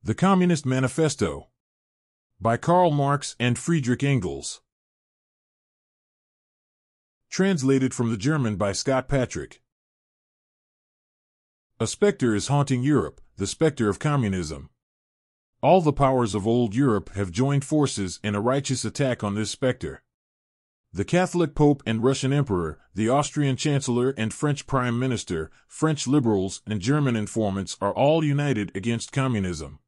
The Communist Manifesto by Karl Marx and Friedrich Engels. Translated from the German by Scott Patrick. A specter is haunting Europe, the specter of communism. All the powers of old Europe have joined forces in a righteous attack on this specter. The Catholic Pope and Russian Emperor, the Austrian Chancellor and French Prime Minister, French liberals and German informants are all united against communism.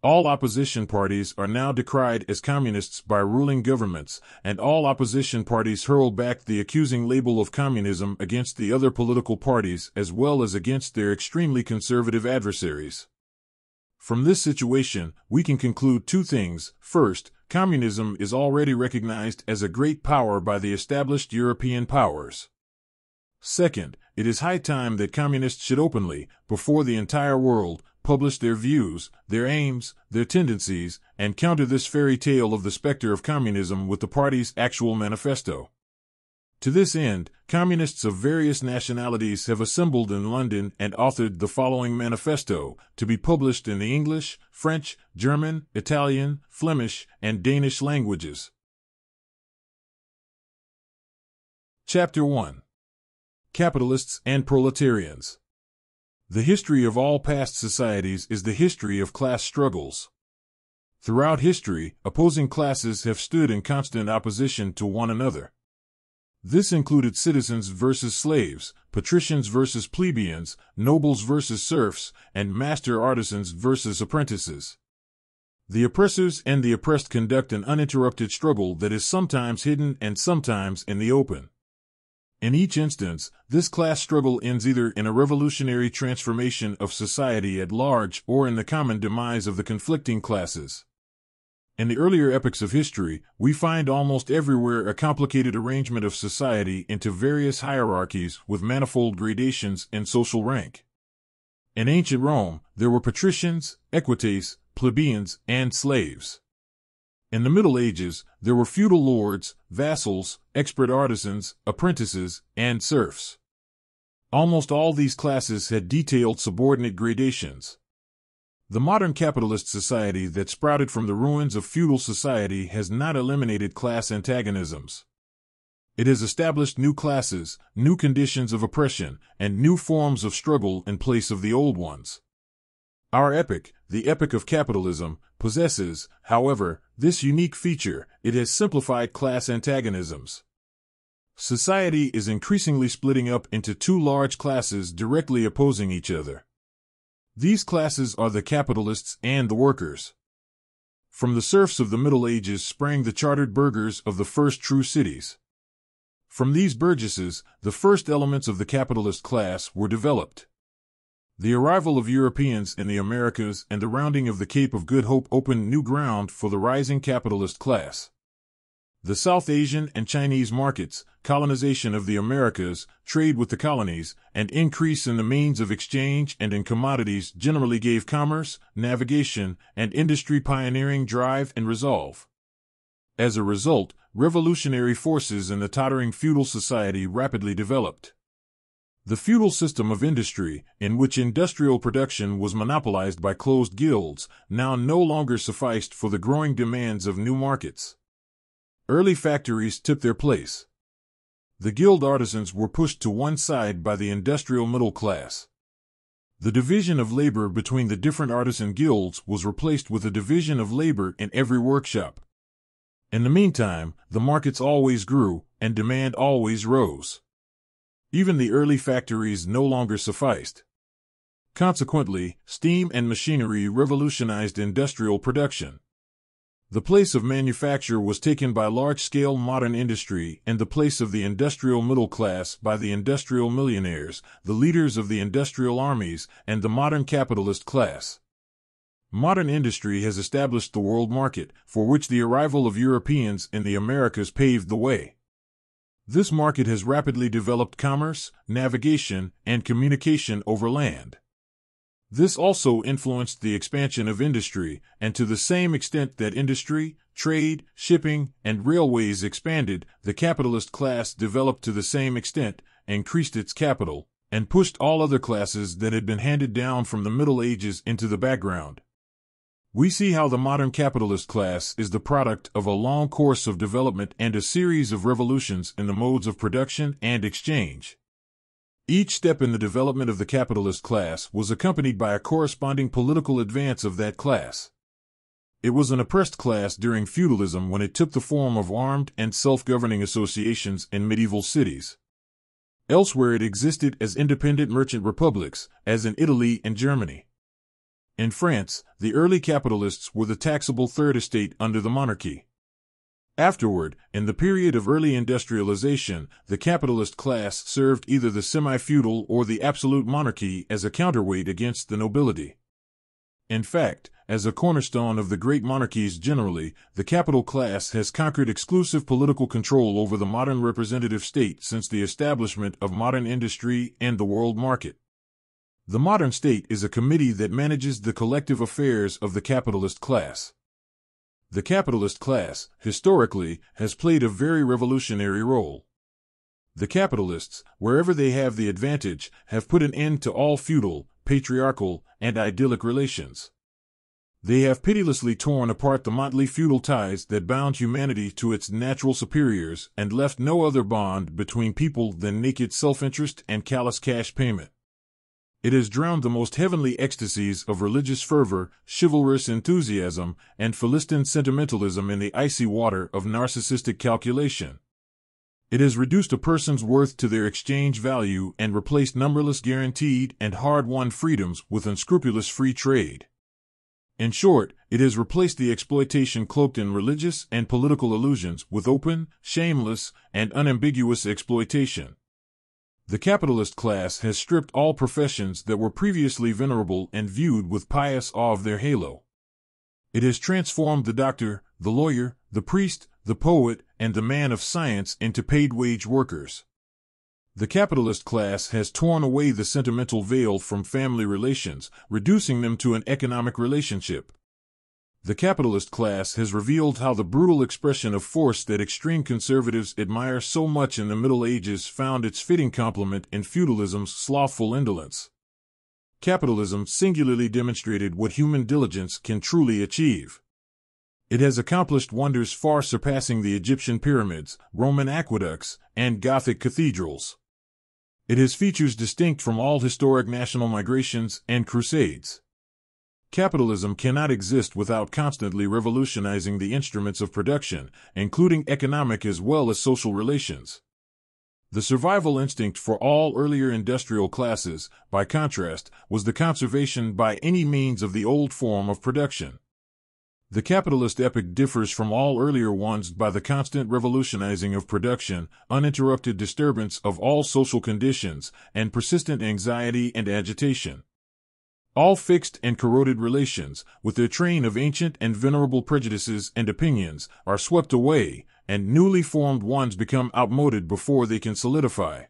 All opposition parties are now decried as communists by ruling governments, and all opposition parties hurl back the accusing label of communism against the other political parties as well as against their extremely conservative adversaries. From this situation, we can conclude two things. First, communism is already recognized as a great power by the established European powers. Second, it is high time that communists should openly, before the entire world, publish their views, their aims, their tendencies, and counter this fairy tale of the specter of communism with the party's actual manifesto. To this end, communists of various nationalities have assembled in London and authored the following manifesto, to be published in the English, French, German, Italian, Flemish, and Danish languages. Chapter 1. Capitalists and Proletarians. The history of all past societies is the history of class struggles. Throughout history, opposing classes have stood in constant opposition to one another. This included citizens versus slaves, patricians versus plebeians, nobles versus serfs, and master artisans versus apprentices. The oppressors and the oppressed conduct an uninterrupted struggle that is sometimes hidden and sometimes in the open. In each instance, this class struggle ends either in a revolutionary transformation of society at large or in the common demise of the conflicting classes. In the earlier epochs of history, we find almost everywhere a complicated arrangement of society into various hierarchies with manifold gradations in social rank. In ancient Rome, there were patricians, equites, plebeians, and slaves. In the Middle Ages, there were feudal lords, vassals, expert artisans, apprentices, and serfs. Almost all these classes had detailed subordinate gradations. The modern capitalist society that sprouted from the ruins of feudal society has not eliminated class antagonisms. It has established new classes, new conditions of oppression, and new forms of struggle in place of the old ones. Our epoch, the epoch of capitalism, possesses, however, this unique feature: it has simplified class antagonisms. Society is increasingly splitting up into two large classes directly opposing each other. These classes are the capitalists and the workers. From the serfs of the Middle Ages sprang the chartered burghers of the first true cities. From these burgesses, the first elements of the capitalist class were developed. The arrival of Europeans in the Americas and the rounding of the Cape of Good Hope opened new ground for the rising capitalist class. The South Asian and Chinese markets, colonization of the Americas, trade with the colonies, and increase in the means of exchange and in commodities generally gave commerce, navigation, and industry pioneering drive and resolve. As a result, revolutionary forces in the tottering feudal society rapidly developed. The feudal system of industry, in which industrial production was monopolized by closed guilds, now no longer sufficed for the growing demands of new markets. Early factories took their place. The guild artisans were pushed to one side by the industrial middle class. The division of labor between the different artisan guilds was replaced with a division of labor in every workshop. In the meantime, the markets always grew, and demand always rose. Even the early factories no longer sufficed. Consequently, steam and machinery revolutionized industrial production. The place of manufacture was taken by large-scale modern industry and the place of the industrial middle class by the industrial millionaires, the leaders of the industrial armies, and the modern capitalist class. Modern industry has established the world market, for which the arrival of Europeans in the Americas paved the way. This market has rapidly developed commerce, navigation, and communication over land. This also influenced the expansion of industry, and to the same extent that industry, trade, shipping, and railways expanded, the capitalist class developed to the same extent, increased its capital, and pushed all other classes that had been handed down from the Middle Ages into the background. We see how the modern capitalist class is the product of a long course of development and a series of revolutions in the modes of production and exchange. Each step in the development of the capitalist class was accompanied by a corresponding political advance of that class. It was an oppressed class during feudalism when it took the form of armed and self-governing associations in medieval cities. Elsewhere it existed as independent merchant republics, as in Italy and Germany. In France, the early capitalists were the taxable third estate under the monarchy. Afterward, in the period of early industrialization, the capitalist class served either the semi-feudal or the absolute monarchy as a counterweight against the nobility. In fact, as a cornerstone of the great monarchies generally, the capital class has conquered exclusive political control over the modern representative state since the establishment of modern industry and the world market. The modern state is a committee that manages the collective affairs of the capitalist class. The capitalist class, historically, has played a very revolutionary role. The capitalists, wherever they have the advantage, have put an end to all feudal, patriarchal, and idyllic relations. They have pitilessly torn apart the motley feudal ties that bound humanity to its natural superiors and left no other bond between people than naked self-interest and callous cash payment. It has drowned the most heavenly ecstasies of religious fervor, chivalrous enthusiasm, and Philistine sentimentalism in the icy water of narcissistic calculation. It has reduced a person's worth to their exchange value and replaced numberless guaranteed and hard-won freedoms with unscrupulous free trade. In short, it has replaced the exploitation cloaked in religious and political illusions with open, shameless, and unambiguous exploitation. The capitalist class has stripped all professions that were previously venerable and viewed with pious awe of their halo. It has transformed the doctor, the lawyer, the priest, the poet, and the man of science into paid-wage workers. The capitalist class has torn away the sentimental veil from family relations, reducing them to an economic relationship. The capitalist class has revealed how the brutal expression of force that extreme conservatives admire so much in the Middle Ages found its fitting complement in feudalism's slothful indolence. Capitalism singularly demonstrated what human diligence can truly achieve. It has accomplished wonders far surpassing the Egyptian pyramids, Roman aqueducts, and Gothic cathedrals. It has features distinct from all historic national migrations and crusades. Capitalism cannot exist without constantly revolutionizing the instruments of production, including economic as well as social relations. The survival instinct for all earlier industrial classes, by contrast, was the conservation by any means of the old form of production. The capitalist epoch differs from all earlier ones by the constant revolutionizing of production, uninterrupted disturbance of all social conditions, and persistent anxiety and agitation. All fixed and corroded relations, with their train of ancient and venerable prejudices and opinions, are swept away, and newly formed ones become outmoded before they can solidify.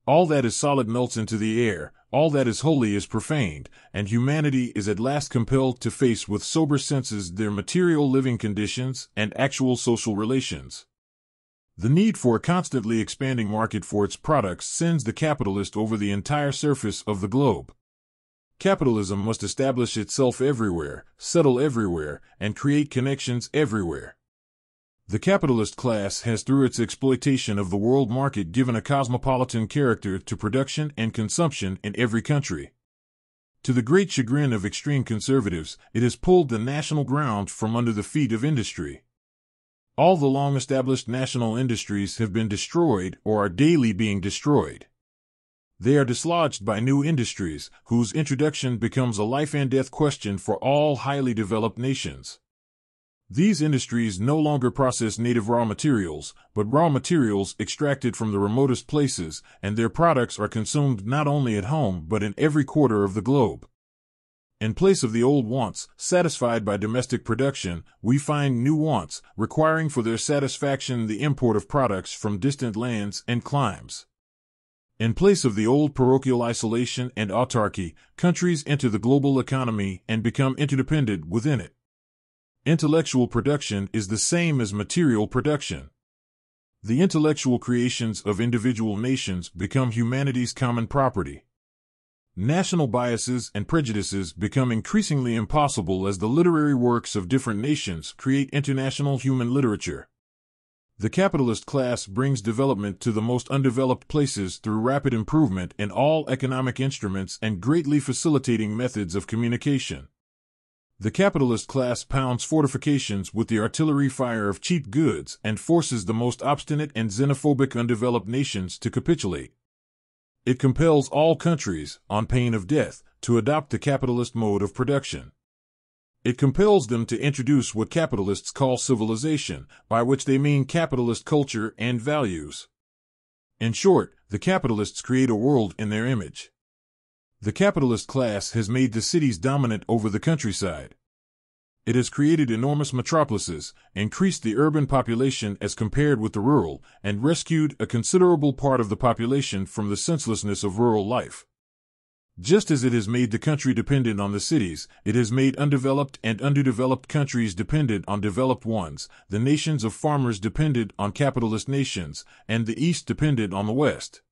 All that is solid melts into the air, all that is holy is profaned, and humanity is at last compelled to face with sober senses their material living conditions and actual social relations. The need for a constantly expanding market for its products sends the capitalist over the entire surface of the globe. Capitalism must establish itself everywhere, settle everywhere, and create connections everywhere. The capitalist class has through its exploitation of the world market given a cosmopolitan character to production and consumption in every country. To the great chagrin of extreme conservatives, it has pulled the national ground from under the feet of industry. All the long-established national industries have been destroyed or are daily being destroyed. They are dislodged by new industries, whose introduction becomes a life-and-death question for all highly developed nations. These industries no longer process native raw materials, but raw materials extracted from the remotest places, and their products are consumed not only at home but in every quarter of the globe. In place of the old wants, satisfied by domestic production, we find new wants, requiring for their satisfaction the import of products from distant lands and climes. In place of the old parochial isolation and autarky, countries enter the global economy and become interdependent within it. Intellectual production is the same as material production. The intellectual creations of individual nations become humanity's common property. National biases and prejudices become increasingly impossible as the literary works of different nations create international human literature. The capitalist class brings development to the most undeveloped places through rapid improvement in all economic instruments and greatly facilitating methods of communication. The capitalist class pounds fortifications with the artillery fire of cheap goods and forces the most obstinate and xenophobic undeveloped nations to capitulate. It compels all countries, on pain of death, to adopt the capitalist mode of production. It compels them to introduce what capitalists call civilization, by which they mean capitalist culture and values. In short, the capitalists create a world in their image. The capitalist class has made the cities dominant over the countryside. It has created enormous metropolises, increased the urban population as compared with the rural, and rescued a considerable part of the population from the senselessness of rural life. Just as it has made the country dependent on the cities, it has made undeveloped and underdeveloped countries dependent on developed ones, the nations of farmers dependent on capitalist nations, and the East dependent on the West.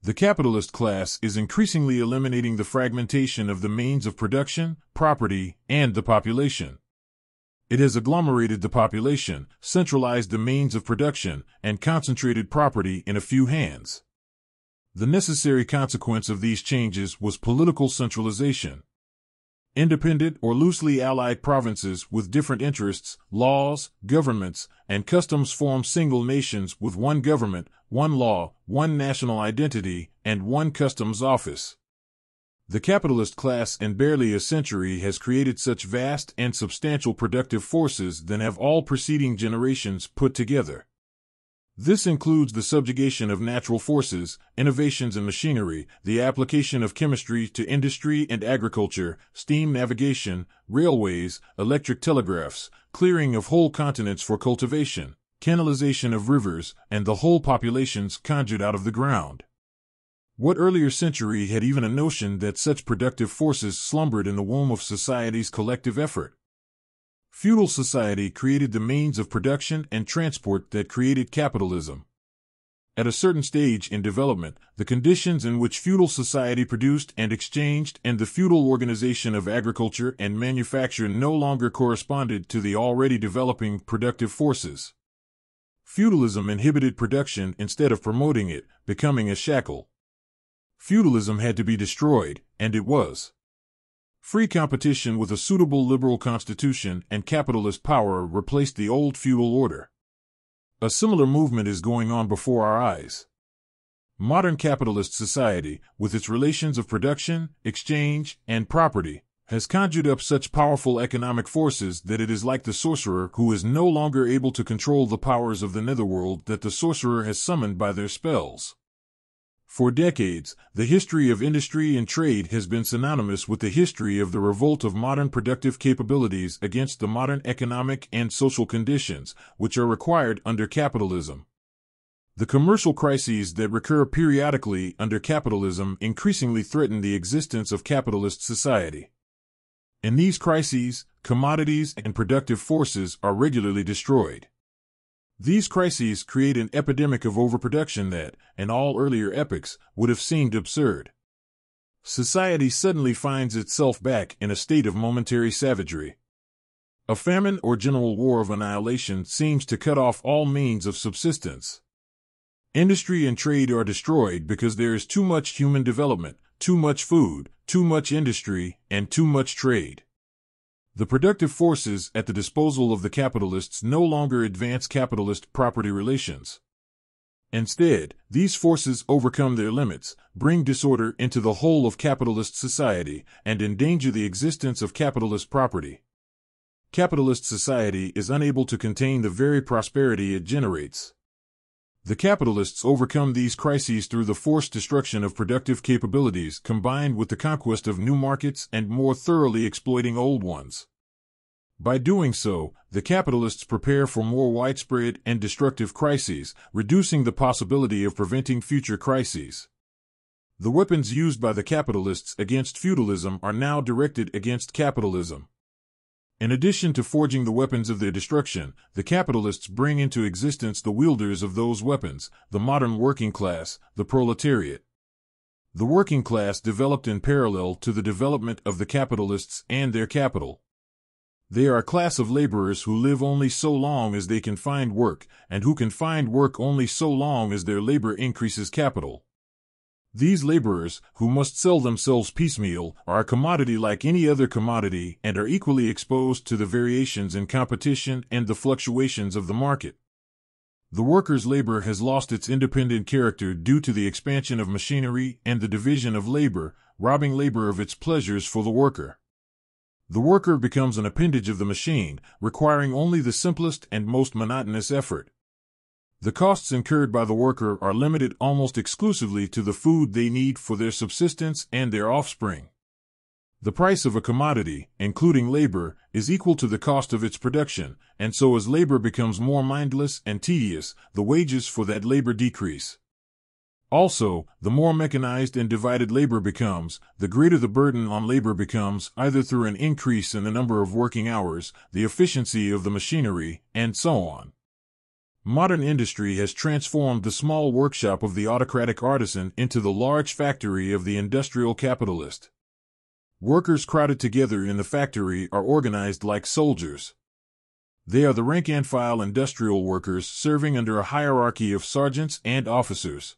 The capitalist class is increasingly eliminating the fragmentation of the means of production, property, and the population. It has agglomerated the population, centralized the means of production, and concentrated property in a few hands. The necessary consequence of these changes was political centralization. Independent or loosely allied provinces with different interests, laws, governments, and customs form single nations with one government, one law, one national identity, and one customs office. The capitalist class in barely a century has created such vast and substantial productive forces than have all preceding generations put together. This includes the subjugation of natural forces, innovations in machinery, the application of chemistry to industry and agriculture, steam navigation, railways, electric telegraphs, clearing of whole continents for cultivation, canalization of rivers, and the whole populations conjured out of the ground. What earlier century had even a notion that such productive forces slumbered in the womb of society's collective effort? Feudal society created the means of production and transport that created capitalism. At a certain stage in development, the conditions in which feudal society produced and exchanged and the feudal organization of agriculture and manufacture no longer corresponded to the already developing productive forces. Feudalism inhibited production instead of promoting it, becoming a shackle. Feudalism had to be destroyed, and it was. Free competition with a suitable liberal constitution and capitalist power replaced the old feudal order. A similar movement is going on before our eyes. Modern capitalist society, with its relations of production, exchange, and property, has conjured up such powerful economic forces that it is like the sorcerer who is no longer able to control the powers of the netherworld that the sorcerer has summoned by their spells. For decades, the history of industry and trade has been synonymous with the history of the revolt of modern productive capabilities against the modern economic and social conditions, which are required under capitalism. The commercial crises that recur periodically under capitalism increasingly threaten the existence of capitalist society. In these crises, commodities and productive forces are regularly destroyed. These crises create an epidemic of overproduction that, in all earlier epochs, would have seemed absurd. Society suddenly finds itself back in a state of momentary savagery. A famine or general war of annihilation seems to cut off all means of subsistence. Industry and trade are destroyed because there is too much human development, too much food, too much industry, and too much trade. The productive forces at the disposal of the capitalists no longer advance capitalist property relations. Instead, these forces overcome their limits, bring disorder into the whole of capitalist society, and endanger the existence of capitalist property. Capitalist society is unable to contain the very prosperity it generates. The capitalists overcome these crises through the forced destruction of productive capabilities combined with the conquest of new markets and more thoroughly exploiting old ones. By doing so, the capitalists prepare for more widespread and destructive crises, reducing the possibility of preventing future crises. The weapons used by the capitalists against feudalism are now directed against capitalism. In addition to forging the weapons of their destruction, the capitalists bring into existence the wielders of those weapons, the modern working class, the proletariat. The working class developed in parallel to the development of the capitalists and their capital. They are a class of laborers who live only so long as they can find work, and who can find work only so long as their labor increases capital. These laborers, who must sell themselves piecemeal, are a commodity like any other commodity and are equally exposed to the variations in competition and the fluctuations of the market. The worker's labor has lost its independent character due to the expansion of machinery and the division of labor, robbing labor of its pleasures for the worker. The worker becomes an appendage of the machine, requiring only the simplest and most monotonous effort. The costs incurred by the worker are limited almost exclusively to the food they need for their subsistence and their offspring. The price of a commodity, including labor, is equal to the cost of its production, and so as labor becomes more mindless and tedious, the wages for that labor decrease. Also, the more mechanized and divided labor becomes, the greater the burden on labor becomes, either through an increase in the number of working hours, the efficiency of the machinery, and so on. Modern industry has transformed the small workshop of the autocratic artisan into the large factory of the industrial capitalist. Workers crowded together in the factory are organized like soldiers. They are the rank-and-file industrial workers serving under a hierarchy of sergeants and officers.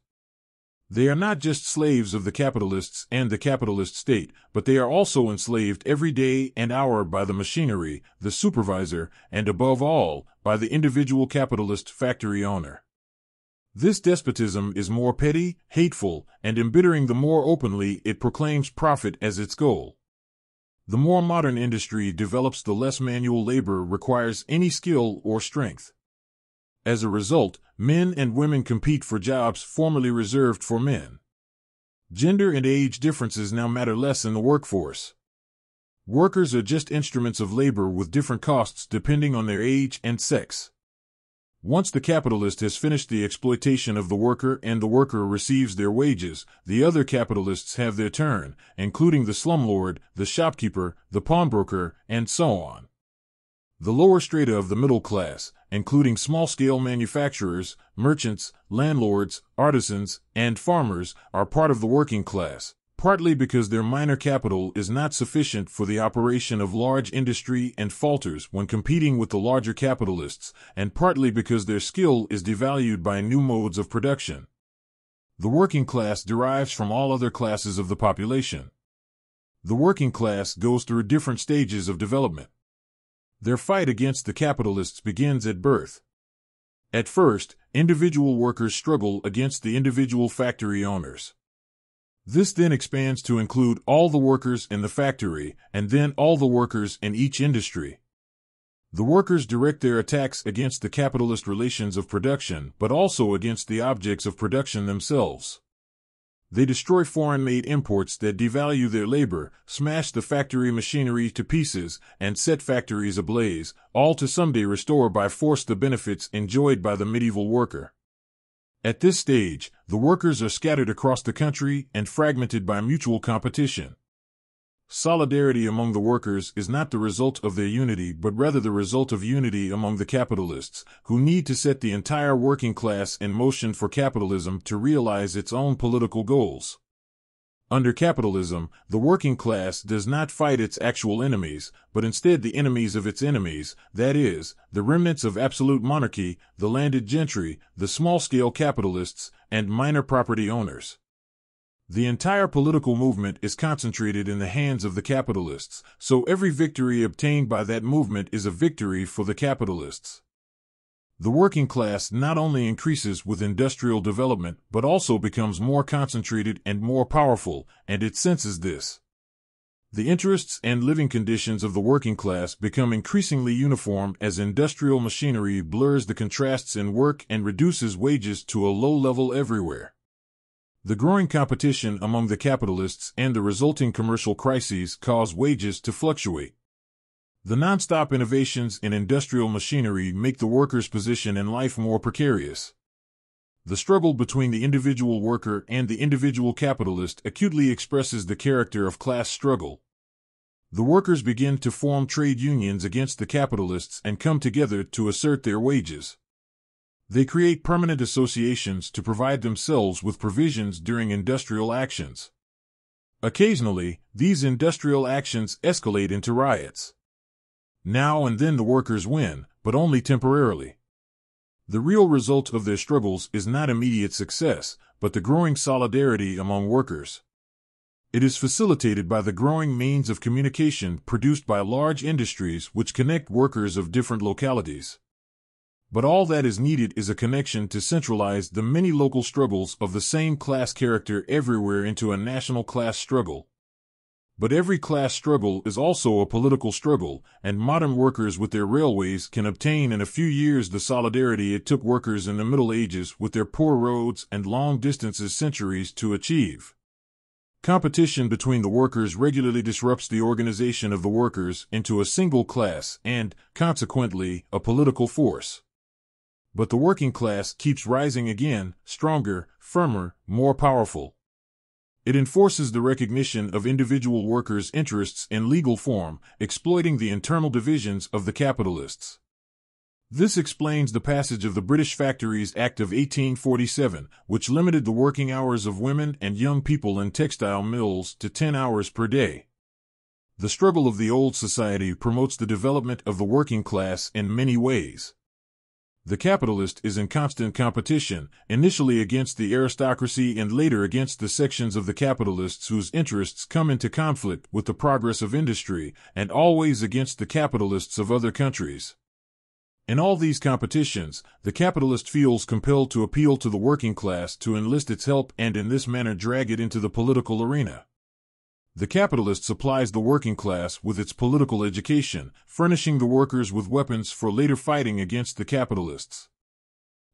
They are not just slaves of the capitalists and the capitalist state, but they are also enslaved every day and hour by the machinery, the supervisor, and above all, by the individual capitalist factory owner. This despotism is more petty, hateful, and embittering the more openly it proclaims profit as its goal. The more modern industry develops, the less manual labor requires any skill or strength. As a result, men and women compete for jobs formerly reserved for men. Gender and age differences now matter less in the workforce. Workers are just instruments of labor with different costs depending on their age and sex. Once the capitalist has finished the exploitation of the worker and the worker receives their wages, the other capitalists have their turn, including the slumlord, the shopkeeper, the pawnbroker, and so on. The lower strata of the middle class, including small-scale manufacturers, merchants, landlords, artisans, and farmers, are part of the working class, partly because their minor capital is not sufficient for the operation of large industry and falters when competing with the larger capitalists, and partly because their skill is devalued by new modes of production. The working class derives from all other classes of the population. The working class goes through different stages of development. Their fight against the capitalists begins at birth. At first, individual workers struggle against the individual factory owners. This then expands to include all the workers in the factory, and then all the workers in each industry. The workers direct their attacks against the capitalist relations of production, but also against the objects of production themselves. They destroy foreign-made imports that devalue their labor, smash the factory machinery to pieces, and set factories ablaze, all to someday restore by force the benefits enjoyed by the medieval worker. At this stage, the workers are scattered across the country and fragmented by mutual competition. Solidarity among the workers is not the result of their unity but rather the result of unity among the capitalists, who need to set the entire working class in motion for capitalism to realize its own political goals. Under capitalism, the working class does not fight its actual enemies, but instead the enemies of its enemies, that is, the remnants of absolute monarchy, the landed gentry, the small-scale capitalists, and minor property owners. The entire political movement is concentrated in the hands of the capitalists, so every victory obtained by that movement is a victory for the capitalists. The working class not only increases with industrial development but also becomes more concentrated and more powerful, and it senses this. The interests and living conditions of the working class become increasingly uniform as industrial machinery blurs the contrasts in work and reduces wages to a low level everywhere. The growing competition among the capitalists and the resulting commercial crises cause wages to fluctuate. The non-stop innovations in industrial machinery make the worker's position in life more precarious. The struggle between the individual worker and the individual capitalist acutely expresses the character of class struggle. The workers begin to form trade unions against the capitalists and come together to assert their wages. They create permanent associations to provide themselves with provisions during industrial actions. Occasionally, these industrial actions escalate into riots. Now and then the workers win, but only temporarily. The real result of their struggles is not immediate success, but the growing solidarity among workers. It is facilitated by the growing means of communication produced by large industries which connect workers of different localities. But all that is needed is a connection to centralize the many local struggles of the same class character everywhere into a national class struggle. But every class struggle is also a political struggle, and modern workers with their railways can obtain in a few years the solidarity it took workers in the Middle Ages with their poor roads and long distances centuries to achieve. Competition between the workers regularly disrupts the organization of the workers into a single class and, consequently, a political force. But the working class keeps rising again, stronger, firmer, more powerful. It enforces the recognition of individual workers' interests in legal form, exploiting the internal divisions of the capitalists. This explains the passage of the British Factories Act of 1847, which limited the working hours of women and young people in textile mills to 10 hours per day. The struggle of the old society promotes the development of the working class in many ways. The capitalist is in constant competition, initially against the aristocracy and later against the sections of the capitalists whose interests come into conflict with the progress of industry, and always against the capitalists of other countries. In all these competitions, the capitalist feels compelled to appeal to the working class to enlist its help and in this manner drag it into the political arena. The capitalist supplies the working class with its political education, furnishing the workers with weapons for later fighting against the capitalists.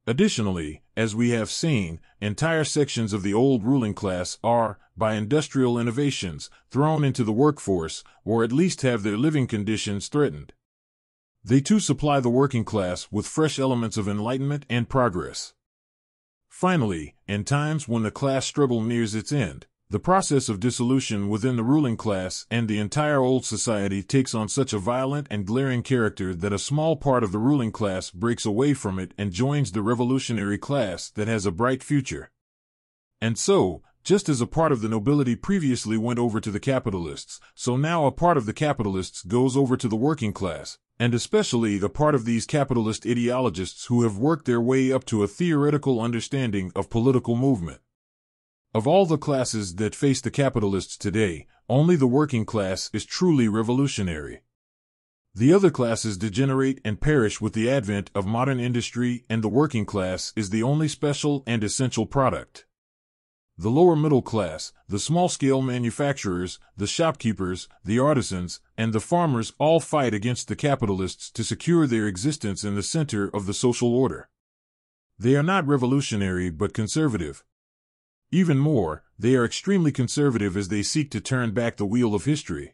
Additionally, as we have seen, entire sections of the old ruling class are, by industrial innovations, thrown into the workforce, or at least have their living conditions threatened. They too supply the working class with fresh elements of enlightenment and progress. Finally, in times when the class struggle nears its end, the process of dissolution within the ruling class and the entire old society takes on such a violent and glaring character that a small part of the ruling class breaks away from it and joins the revolutionary class that has a bright future. And so, just as a part of the nobility previously went over to the capitalists, so now a part of the capitalists goes over to the working class, and especially a part of these capitalist ideologists who have worked their way up to a theoretical understanding of political movement. Of all the classes that face the capitalists today, only the working class is truly revolutionary. The other classes degenerate and perish with the advent of modern industry, and the working class is the only special and essential product. The lower middle class, the small-scale manufacturers, the shopkeepers, the artisans, and the farmers all fight against the capitalists to secure their existence in the center of the social order. They are not revolutionary but conservative. Even more, they are extremely conservative as they seek to turn back the wheel of history.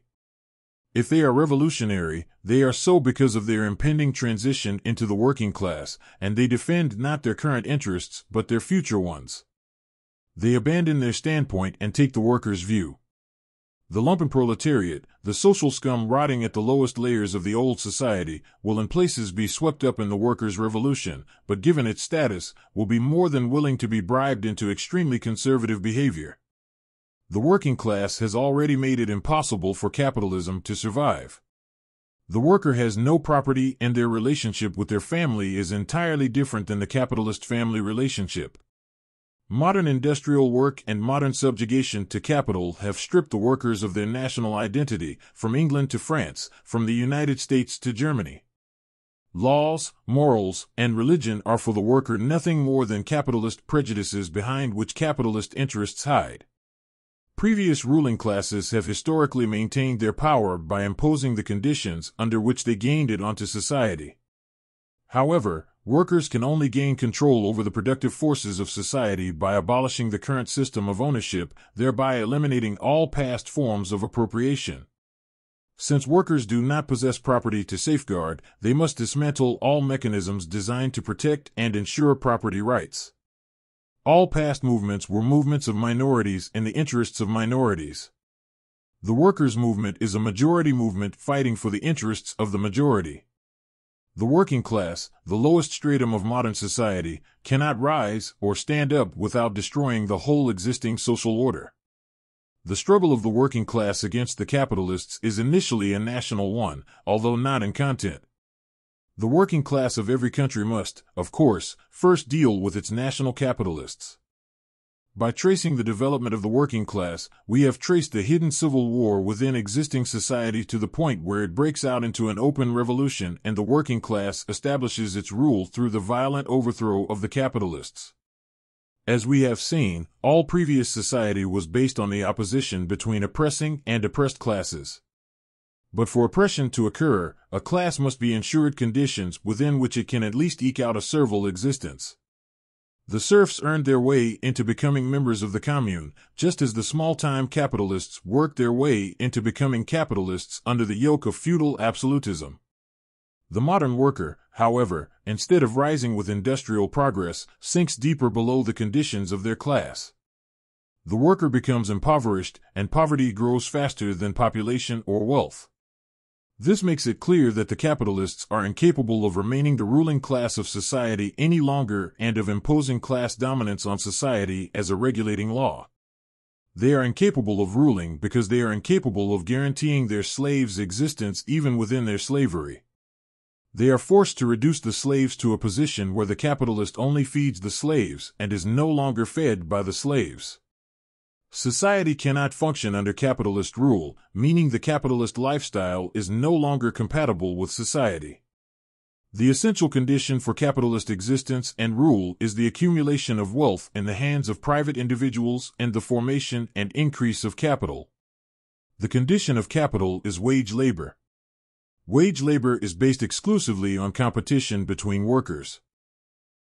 If they are revolutionary, they are so because of their impending transition into the working class, and they defend not their current interests but their future ones. They abandon their standpoint and take the workers' view. The lumpen proletariat, the social scum rotting at the lowest layers of the old society, will in places be swept up in the workers' revolution, but given its status, will be more than willing to be bribed into extremely conservative behavior. The working class has already made it impossible for capitalism to survive. The worker has no property and their relationship with their family is entirely different than the capitalist family relationship. Modern industrial work and modern subjugation to capital have stripped the workers of their national identity, from England to France, from the United States to Germany. Laws, morals, and religion are for the worker nothing more than capitalist prejudices behind which capitalist interests hide. Previous ruling classes have historically maintained their power by imposing the conditions under which they gained it onto society. However, workers can only gain control over the productive forces of society by abolishing the current system of ownership, thereby eliminating all past forms of appropriation. Since workers do not possess property to safeguard, they must dismantle all mechanisms designed to protect and ensure property rights. All past movements were movements of minorities in the interests of minorities. The workers' movement is a majority movement fighting for the interests of the majority. The working class, the lowest stratum of modern society, cannot rise or stand up without destroying the whole existing social order. The struggle of the working class against the capitalists is initially a national one, although not in content. The working class of every country must, of course, first deal with its national capitalists. By tracing the development of the working class, we have traced the hidden civil war within existing society to the point where it breaks out into an open revolution and the working class establishes its rule through the violent overthrow of the capitalists. As we have seen, all previous society was based on the opposition between oppressing and oppressed classes. But for oppression to occur, a class must be ensured conditions within which it can at least eke out a servile existence. The serfs earned their way into becoming members of the commune, just as the small-time capitalists worked their way into becoming capitalists under the yoke of feudal absolutism. The modern worker, however, instead of rising with industrial progress, sinks deeper below the conditions of their class. The worker becomes impoverished, and poverty grows faster than population or wealth. This makes it clear that the capitalists are incapable of remaining the ruling class of society any longer and of imposing class dominance on society as a regulating law. They are incapable of ruling because they are incapable of guaranteeing their slaves' existence even within their slavery. They are forced to reduce the slaves to a position where the capitalist only feeds the slaves and is no longer fed by the slaves. Society cannot function under capitalist rule, meaning the capitalist lifestyle is no longer compatible with society. The essential condition for capitalist existence and rule is the accumulation of wealth in the hands of private individuals and the formation and increase of capital. The condition of capital is wage labor. Wage labor is based exclusively on competition between workers.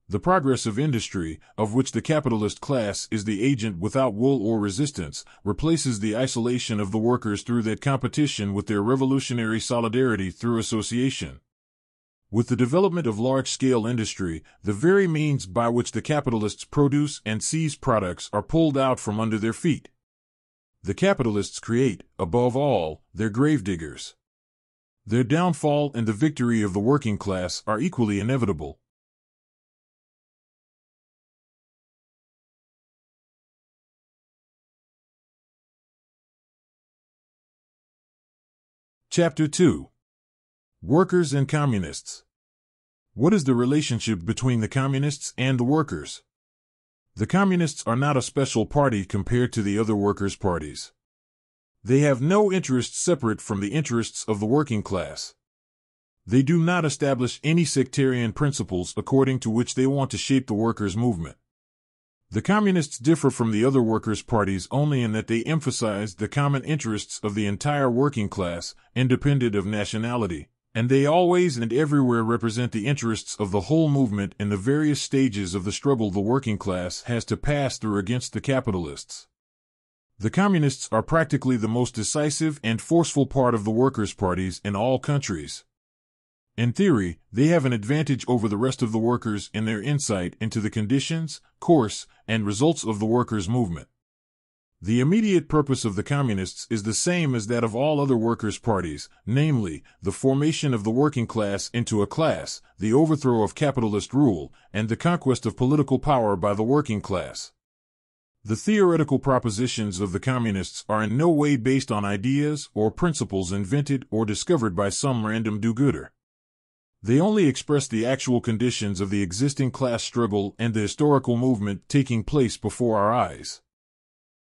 The progress of industry, of which the capitalist class is the agent without will or resistance, replaces the isolation of the workers through that competition with their revolutionary solidarity through association. With the development of large-scale industry, the very means by which the capitalists produce and seize products are pulled out from under their feet. The capitalists create, above all, their gravediggers. Their downfall and the victory of the working class are equally inevitable. Chapter 2. Workers and Communists. What is the relationship between the communists and the workers? The communists are not a special party compared to the other workers' parties. They have no interests separate from the interests of the working class. They do not establish any sectarian principles according to which they want to shape the workers' movement. The communists differ from the other workers' parties only in that they emphasize the common interests of the entire working class, independent of nationality, and they always and everywhere represent the interests of the whole movement in the various stages of the struggle the working class has to pass through against the capitalists. The communists are practically the most decisive and forceful part of the workers' parties in all countries. In theory, they have an advantage over the rest of the workers in their insight into the conditions, course, and results of the workers' movement. The immediate purpose of the communists is the same as that of all other workers' parties, namely, the formation of the working class into a class, the overthrow of capitalist rule, and the conquest of political power by the working class. The theoretical propositions of the communists are in no way based on ideas or principles invented or discovered by some random do-gooder. They only express the actual conditions of the existing class struggle and the historical movement taking place before our eyes.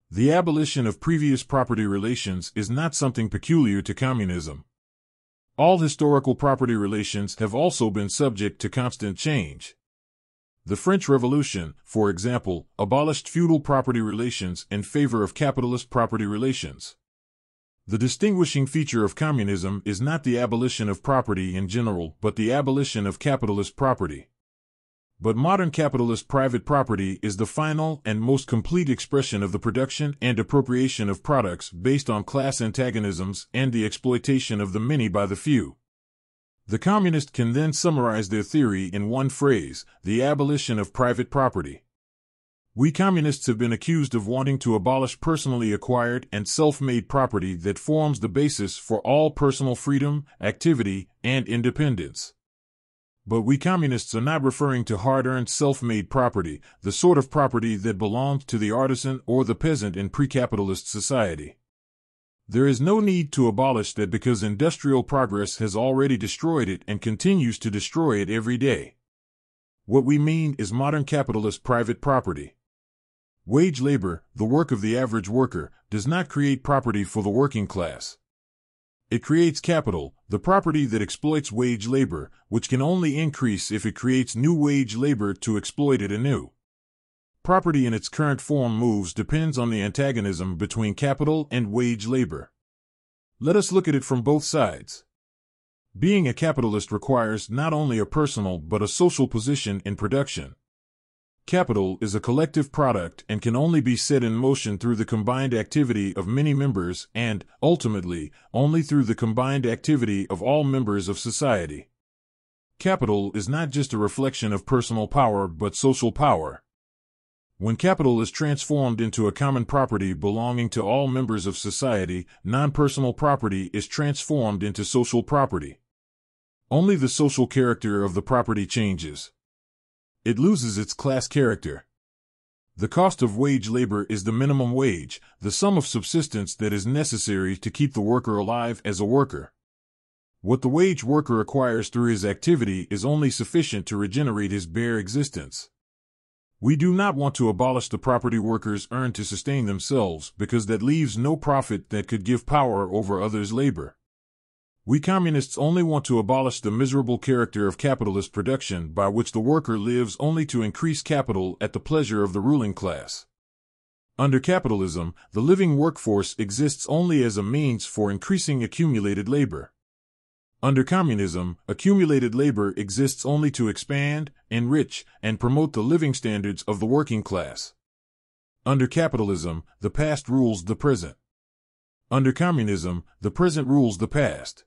The abolition of previous property relations is not something peculiar to communism. All historical property relations have also been subject to constant change. The French Revolution, for example, abolished feudal property relations in favor of capitalist property relations. The distinguishing feature of communism is not the abolition of property in general, but the abolition of capitalist property. But modern capitalist private property is the final and most complete expression of the production and appropriation of products based on class antagonisms and the exploitation of the many by the few. The communist can then summarize their theory in one phrase: the abolition of private property. We communists have been accused of wanting to abolish personally acquired and self-made property that forms the basis for all personal freedom, activity, and independence. But we communists are not referring to hard-earned self-made property, the sort of property that belonged to the artisan or the peasant in pre-capitalist society. There is no need to abolish that because industrial progress has already destroyed it and continues to destroy it every day. What we mean is modern capitalist private property. Wage labor, the work of the average worker, does not create property for the working class. It creates capital, the property that exploits wage labor, which can only increase if it creates new wage labor to exploit it anew. Property in its current form depends on the antagonism between capital and wage labor. Let us look at it from both sides. Being a capitalist requires not only a personal but a social position in production. Capital is a collective product and can only be set in motion through the combined activity of many members and, ultimately, only through the combined activity of all members of society. Capital is not just a reflection of personal power but social power. When capital is transformed into a common property belonging to all members of society, non-personal property is transformed into social property. Only the social character of the property changes. It loses its class character. The cost of wage labor is the minimum wage, the sum of subsistence that is necessary to keep the worker alive as a worker. What the wage worker acquires through his activity is only sufficient to regenerate his bare existence. We do not want to abolish the property workers earn to sustain themselves because that leaves no profit that could give power over others' labor. We communists only want to abolish the miserable character of capitalist production by which the worker lives only to increase capital at the pleasure of the ruling class. Under capitalism, the living workforce exists only as a means for increasing accumulated labor. Under communism, accumulated labor exists only to expand, enrich, and promote the living standards of the working class. Under capitalism, the past rules the present. Under communism, the present rules the past.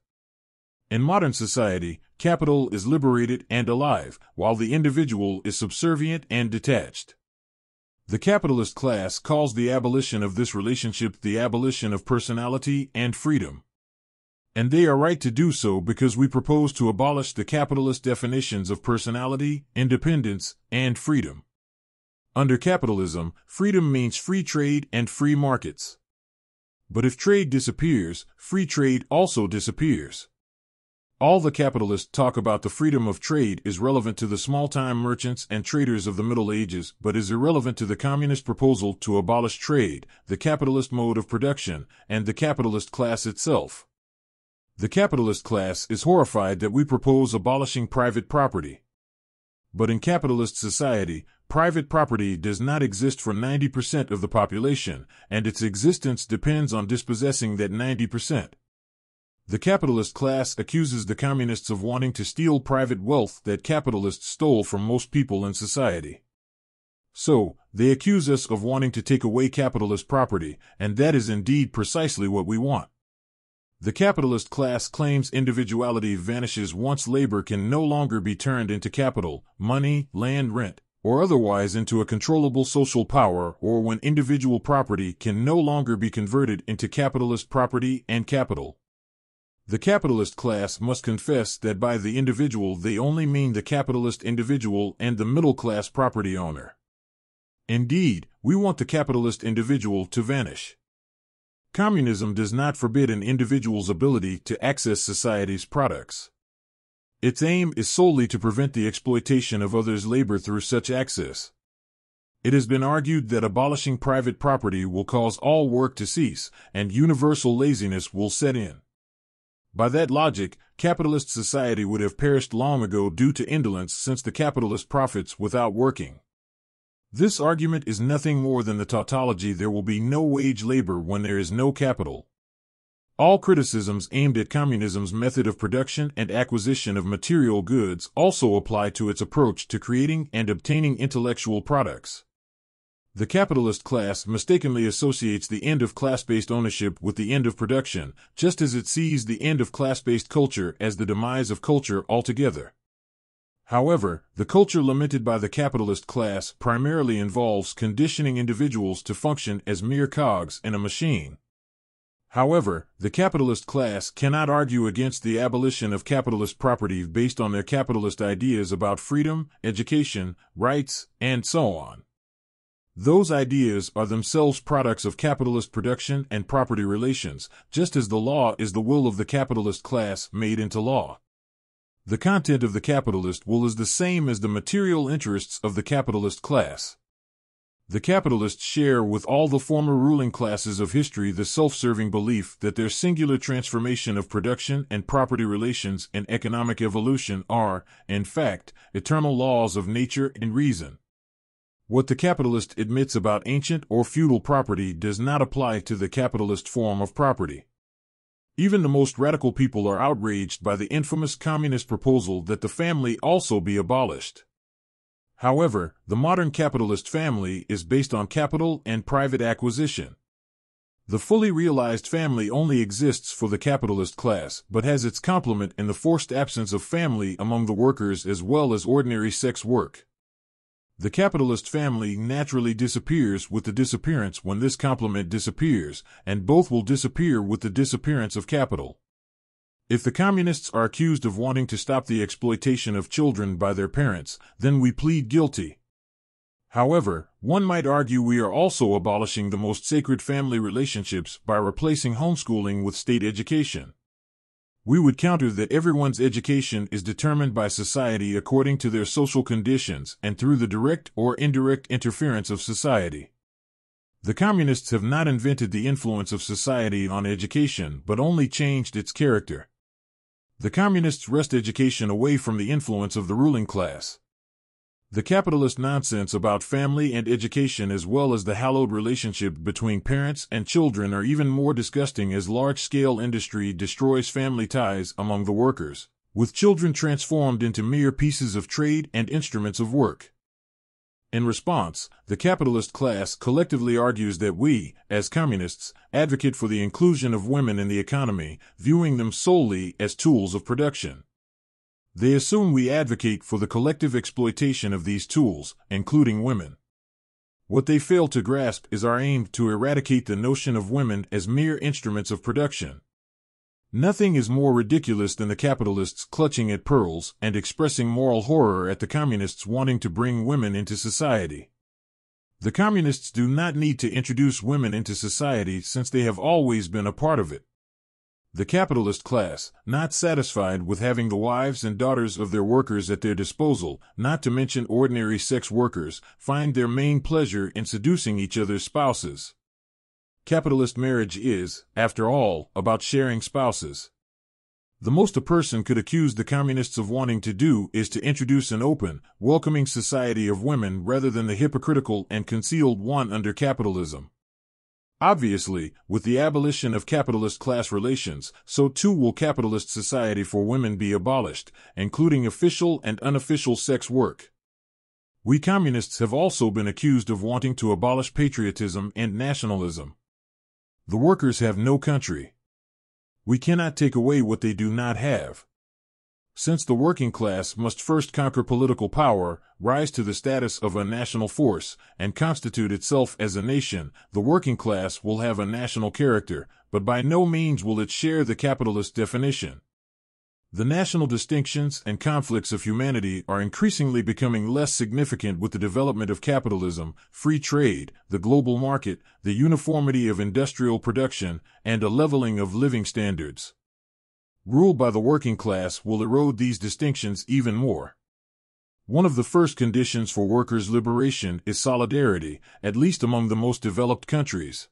In modern society, capital is liberated and alive, while the individual is subservient and detached. The capitalist class calls the abolition of this relationship the abolition of personality and freedom. And they are right to do so because we propose to abolish the capitalist definitions of personality, independence, and freedom. Under capitalism, freedom means free trade and free markets. But if trade disappears, free trade also disappears. All the capitalists talk about the freedom of trade is relevant to the small-time merchants and traders of the Middle Ages, but is irrelevant to the communist proposal to abolish trade, the capitalist mode of production, and the capitalist class itself. The capitalist class is horrified that we propose abolishing private property. But in capitalist society, private property does not exist for 90% of the population, and its existence depends on dispossessing that 90%. The capitalist class accuses the communists of wanting to steal private wealth that capitalists stole from most people in society. So, they accuse us of wanting to take away capitalist property, and that is indeed precisely what we want. The capitalist class claims individuality vanishes once labor can no longer be turned into capital, money, land rent, or otherwise into a controllable social power, or when individual property can no longer be converted into capitalist property and capital. The capitalist class must confess that by the individual they only mean the capitalist individual and the middle-class property owner. Indeed, we want the capitalist individual to vanish. Communism does not forbid an individual's ability to access society's products. Its aim is solely to prevent the exploitation of others' labor through such access. It has been argued that abolishing private property will cause all work to cease, and universal laziness will set in. By that logic, capitalist society would have perished long ago due to indolence since the capitalist profits without working. This argument is nothing more than the tautology there will be no wage labor when there is no capital. All criticisms aimed at communism's method of production and acquisition of material goods also apply to its approach to creating and obtaining intellectual products. The capitalist class mistakenly associates the end of class-based ownership with the end of production, just as it sees the end of class-based culture as the demise of culture altogether. However, the culture lamented by the capitalist class primarily involves conditioning individuals to function as mere cogs in a machine. However, the capitalist class cannot argue against the abolition of capitalist property based on their capitalist ideas about freedom, education, rights, and so on. Those ideas are themselves products of capitalist production and property relations, just as the law is the will of the capitalist class made into law. The content of the capitalist will is the same as the material interests of the capitalist class. The capitalists share with all the former ruling classes of history the self-serving belief that their singular transformation of production and property relations and economic evolution are, in fact, eternal laws of nature and reason. What the capitalist admits about ancient or feudal property does not apply to the capitalist form of property. Even the most radical people are outraged by the infamous communist proposal that the family also be abolished. However, the modern capitalist family is based on capital and private acquisition. The fully realized family only exists for the capitalist class, but has its complement in the forced absence of family among the workers as well as ordinary sex work. The capitalist family naturally disappears with the disappearance when this complement disappears, and both will disappear with the disappearance of capital. If the communists are accused of wanting to stop the exploitation of children by their parents, then we plead guilty. However, one might argue we are also abolishing the most sacred family relationships by replacing homeschooling with state education. We would counter that everyone's education is determined by society according to their social conditions and through the direct or indirect interference of society. The communists have not invented the influence of society on education, but only changed its character. The communists wrest education away from the influence of the ruling class. The capitalist nonsense about family and education as well as the hallowed relationship between parents and children are even more disgusting as large-scale industry destroys family ties among the workers, with children transformed into mere pieces of trade and instruments of work. In response, the capitalist class collectively argues that we, as communists, advocate for the inclusion of women in the economy, viewing them solely as tools of production. They assume we advocate for the collective exploitation of these tools, including women. What they fail to grasp is our aim to eradicate the notion of women as mere instruments of production. Nothing is more ridiculous than the capitalists clutching at pearls and expressing moral horror at the communists wanting to bring women into society. The communists do not need to introduce women into society since they have always been a part of it. The capitalist class, not satisfied with having the wives and daughters of their workers at their disposal, not to mention ordinary sex workers, find their main pleasure in seducing each other's spouses. Capitalist marriage is, after all, about sharing spouses. The most a person could accuse the communists of wanting to do is to introduce an open, welcoming society of women rather than the hypocritical and concealed one under capitalism. Obviously, with the abolition of capitalist class relations, so too will capitalist society for women be abolished, including official and unofficial sex work. We communists have also been accused of wanting to abolish patriotism and nationalism. The workers have no country. We cannot take away what they do not have. Since the working class must first conquer political power, rise to the status of a national force, and constitute itself as a nation, the working class will have a national character, but by no means will it share the capitalist definition. The national distinctions and conflicts of humanity are increasingly becoming less significant with the development of capitalism, free trade, the global market, the uniformity of industrial production, and a leveling of living standards. Rule by the working class will erode these distinctions even more. One of the first conditions for workers' liberation is solidarity, at least among the most developed countries.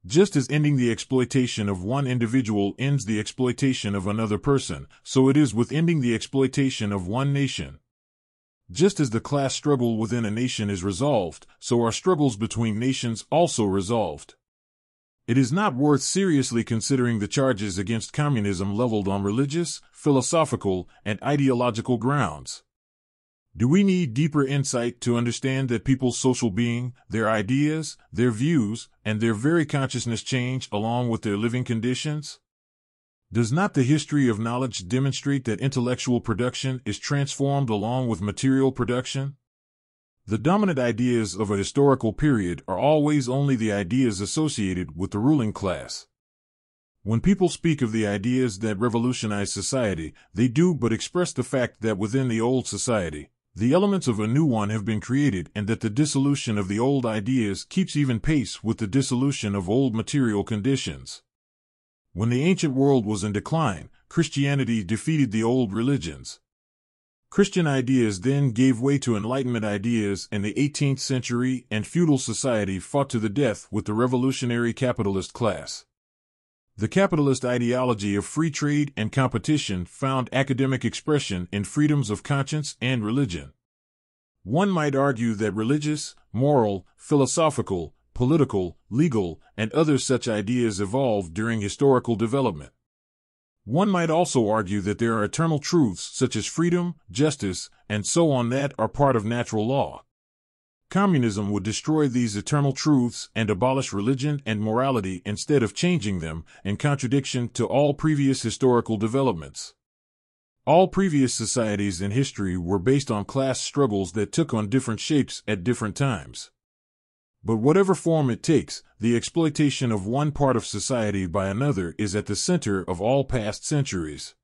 Just as ending the exploitation of one individual ends the exploitation of another person, so it is with ending the exploitation of one nation. Just as the class struggle within a nation is resolved, so are struggles between nations also resolved. It is not worth seriously considering the charges against communism leveled on religious, philosophical, and ideological grounds. Do we need deeper insight to understand that people's social being, their ideas, their views, and their very consciousness change along with their living conditions? Does not the history of knowledge demonstrate that intellectual production is transformed along with material production? The dominant ideas of a historical period are always only the ideas associated with the ruling class. When people speak of the ideas that revolutionize society, they do but express the fact that within the old society, the elements of a new one have been created and that the dissolution of the old ideas keeps even pace with the dissolution of old material conditions. When the ancient world was in decline, Christianity defeated the old religions. Christian ideas then gave way to Enlightenment ideas in the 18th century, and feudal society fought to the death with the revolutionary capitalist class. The capitalist ideology of free trade and competition found academic expression in freedoms of conscience and religion. One might argue that religious, moral, philosophical, political, legal, and other such ideas evolved during historical development. One might also argue that there are eternal truths such as freedom, justice, and so on that are part of natural law. Communism would destroy these eternal truths and abolish religion and morality instead of changing them, in contradiction to all previous historical developments. All previous societies in history were based on class struggles that took on different shapes at different times. But whatever form it takes, the exploitation of one part of society by another is at the center of all past centuries.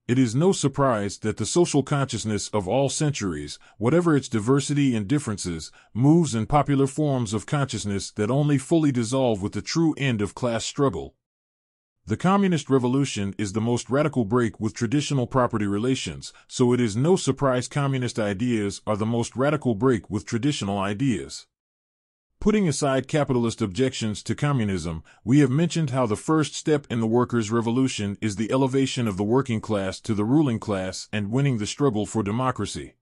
It is no surprise that the social consciousness of all centuries, whatever its diversity and differences, moves in popular forms of consciousness that only fully dissolve with the true end of class struggle. The communist revolution is the most radical break with traditional property relations, so it is no surprise communist ideas are the most radical break with traditional ideas. Putting aside capitalist objections to communism, we have mentioned how the first step in the workers' revolution is the elevation of the working class to the ruling class and winning the struggle for democracy.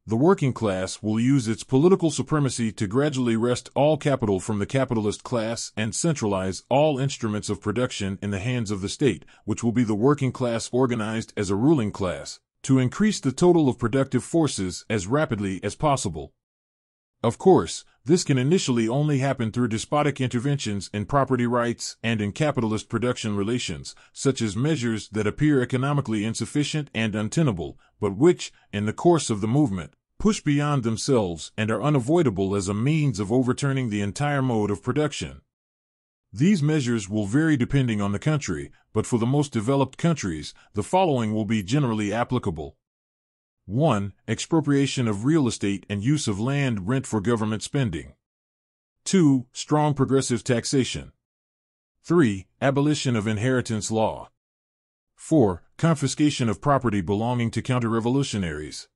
The working class will use its political supremacy to gradually wrest all capital from the capitalist class and centralize all instruments of production in the hands of the state, which will be the working class organized as a ruling class, to increase the total of productive forces as rapidly as possible. Of course, this can initially only happen through despotic interventions in property rights and in capitalist production relations, such as measures that appear economically insufficient and untenable, but which, in the course of the movement, push beyond themselves and are unavoidable as a means of overturning the entire mode of production. These measures will vary depending on the country, but for the most developed countries, the following will be generally applicable. 1. Expropriation of real estate and use of land rent for government spending. 2. Strong progressive taxation. 3. Abolition of inheritance law. 4. Confiscation of property belonging to counter-revolutionaries.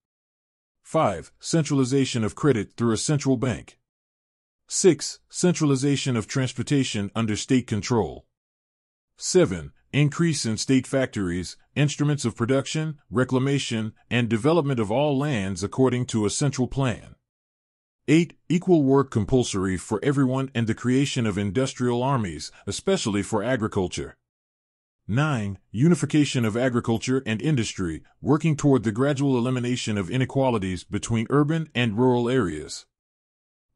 5. Centralization of credit through a central bank. 6. Centralization of transportation under state control. 7. Increase in state factories, instruments of production, reclamation, and development of all lands according to a central plan. 8. Equal work compulsory for everyone and the creation of industrial armies, especially for agriculture. 9. Unification of agriculture and industry, working toward the gradual elimination of inequalities between urban and rural areas.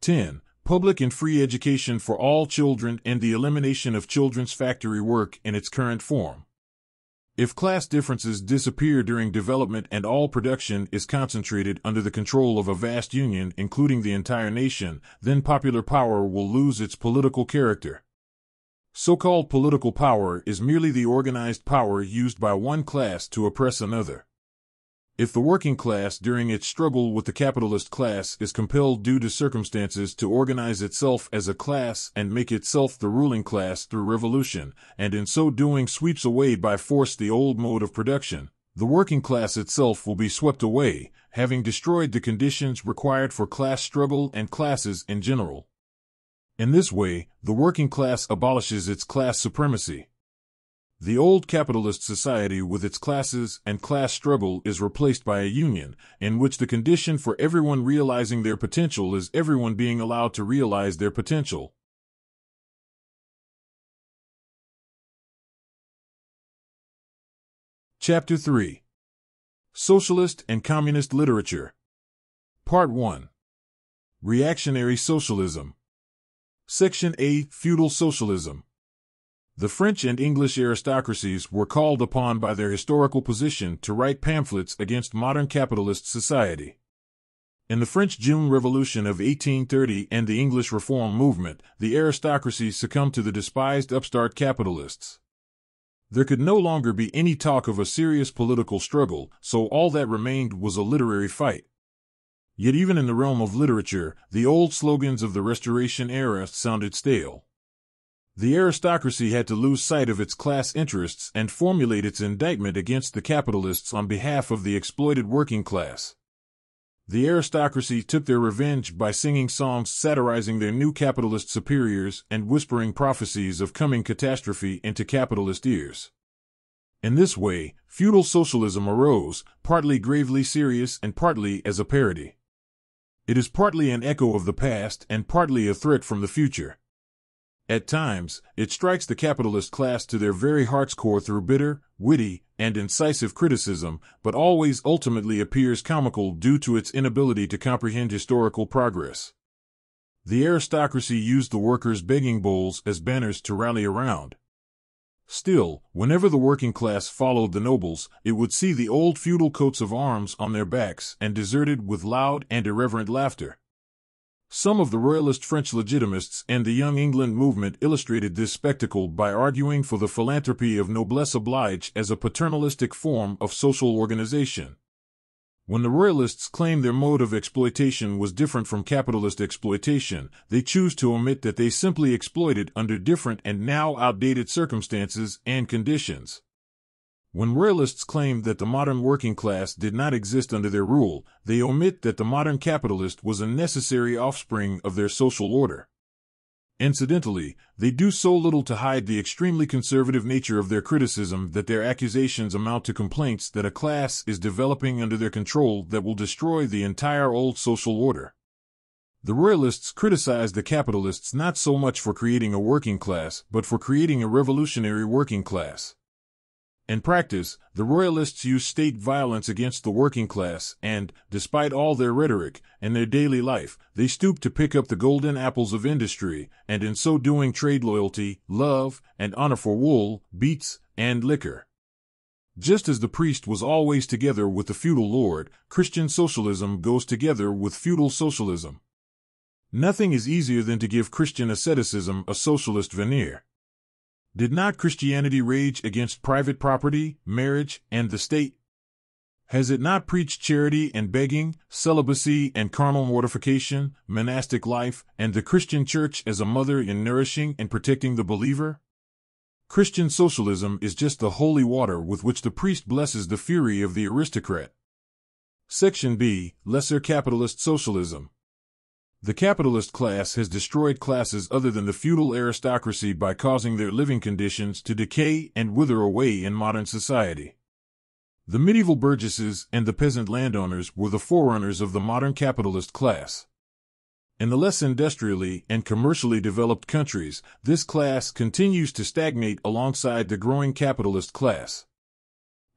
10. Public and free education for all children and the elimination of children's factory work in its current form. If class differences disappear during development and all production is concentrated under the control of a vast union including the entire nation, then popular power will lose its political character. So-called political power is merely the organized power used by one class to oppress another. If the working class during its struggle with the capitalist class is compelled due to circumstances to organize itself as a class and make itself the ruling class through revolution, and in so doing sweeps away by force the old mode of production, the working class itself will be swept away, having destroyed the conditions required for class struggle and classes in general. In this way, the working class abolishes its class supremacy. The old capitalist society with its classes and class struggle is replaced by a union, in which the condition for everyone realizing their potential is everyone being allowed to realize their potential. Chapter 3. Socialist and Communist Literature. Part 1. Reactionary Socialism. Section A. Feudal Socialism. The French and English aristocracies were called upon by their historical position to write pamphlets against modern capitalist society. In the French June Revolution of 1830 and the English Reform movement, the aristocracy succumbed to the despised upstart capitalists. There could no longer be any talk of a serious political struggle, so all that remained was a literary fight. Yet even in the realm of literature, the old slogans of the Restoration era sounded stale. The aristocracy had to lose sight of its class interests and formulate its indictment against the capitalists on behalf of the exploited working class. The aristocracy took their revenge by singing songs satirizing their new capitalist superiors and whispering prophecies of coming catastrophe into capitalist ears. In this way, feudal socialism arose, partly gravely serious and partly as a parody. It is partly an echo of the past and partly a threat from the future. At times, it strikes the capitalist class to their very heart's core through bitter, witty, and incisive criticism, but always ultimately appears comical due to its inability to comprehend historical progress. The aristocracy used the workers' begging bowls as banners to rally around. Still, whenever the working class followed the nobles, it would see the old feudal coats of arms on their backs and deserted with loud and irreverent laughter. Some of the royalist French legitimists and the Young England movement illustrated this spectacle by arguing for the philanthropy of noblesse oblige as a paternalistic form of social organization. When the royalists claimed their mode of exploitation was different from capitalist exploitation, they choose to omit that they simply exploited under different and now outdated circumstances and conditions. When royalists claimed that the modern working class did not exist under their rule, they omit that the modern capitalist was a necessary offspring of their social order. Incidentally, they do so little to hide the extremely conservative nature of their criticism that their accusations amount to complaints that a class is developing under their control that will destroy the entire old social order. The royalists criticized the capitalists not so much for creating a working class, but for creating a revolutionary working class. In practice, the royalists used state violence against the working class and, despite all their rhetoric, in their daily life, they stooped to pick up the golden apples of industry, and in so doing trade loyalty, love, and honor for wool, beets, and liquor. Just as the priest was always together with the feudal lord, Christian socialism goes together with feudal socialism. Nothing is easier than to give Christian asceticism a socialist veneer. Did not Christianity rage against private property, marriage, and the state? Has it not preached charity and begging, celibacy and carnal mortification, monastic life, and the Christian church as a mother in nourishing and protecting the believer? Christian socialism is just the holy water with which the priest blesses the fury of the aristocrat. Section B, Lesser Capitalist Socialism. The capitalist class has destroyed classes other than the feudal aristocracy by causing their living conditions to decay and wither away in modern society. The medieval burgesses and the peasant landowners were the forerunners of the modern capitalist class. In the less industrially and commercially developed countries, this class continues to stagnate alongside the growing capitalist class.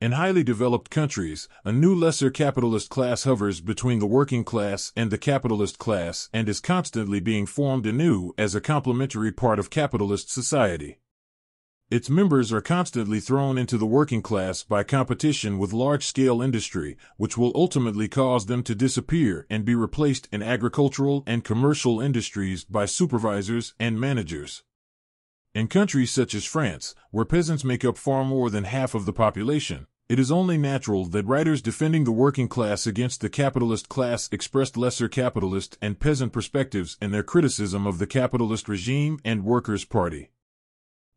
In highly developed countries, a new lesser capitalist class hovers between the working class and the capitalist class and is constantly being formed anew as a complementary part of capitalist society. Its members are constantly thrown into the working class by competition with large-scale industry, which will ultimately cause them to disappear and be replaced in agricultural and commercial industries by supervisors and managers. In countries such as France, where peasants make up far more than half of the population, it is only natural that writers defending the working class against the capitalist class expressed lesser capitalist and peasant perspectives in their criticism of the capitalist regime and Workers' Party.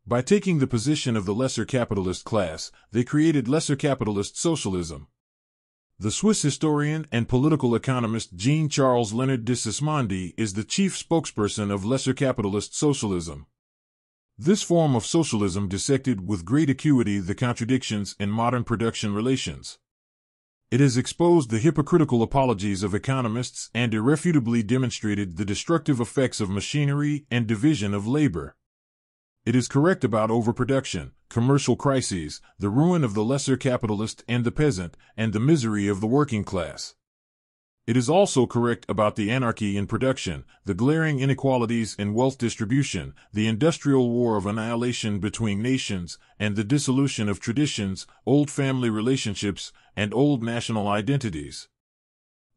By taking the position of the lesser capitalist class, they created lesser capitalist socialism. The Swiss historian and political economist Jean-Charles Leonard de Sismondi is the chief spokesperson of lesser capitalist socialism. This form of socialism dissected with great acuity the contradictions in modern production relations. It has exposed the hypocritical apologies of economists and irrefutably demonstrated the destructive effects of machinery and division of labor. It is correct about overproduction, commercial crises, the ruin of the lesser capitalist and the peasant, and the misery of the working class. It is also correct about the anarchy in production, the glaring inequalities in wealth distribution, the industrial war of annihilation between nations, and the dissolution of traditions, old family relationships, and old national identities.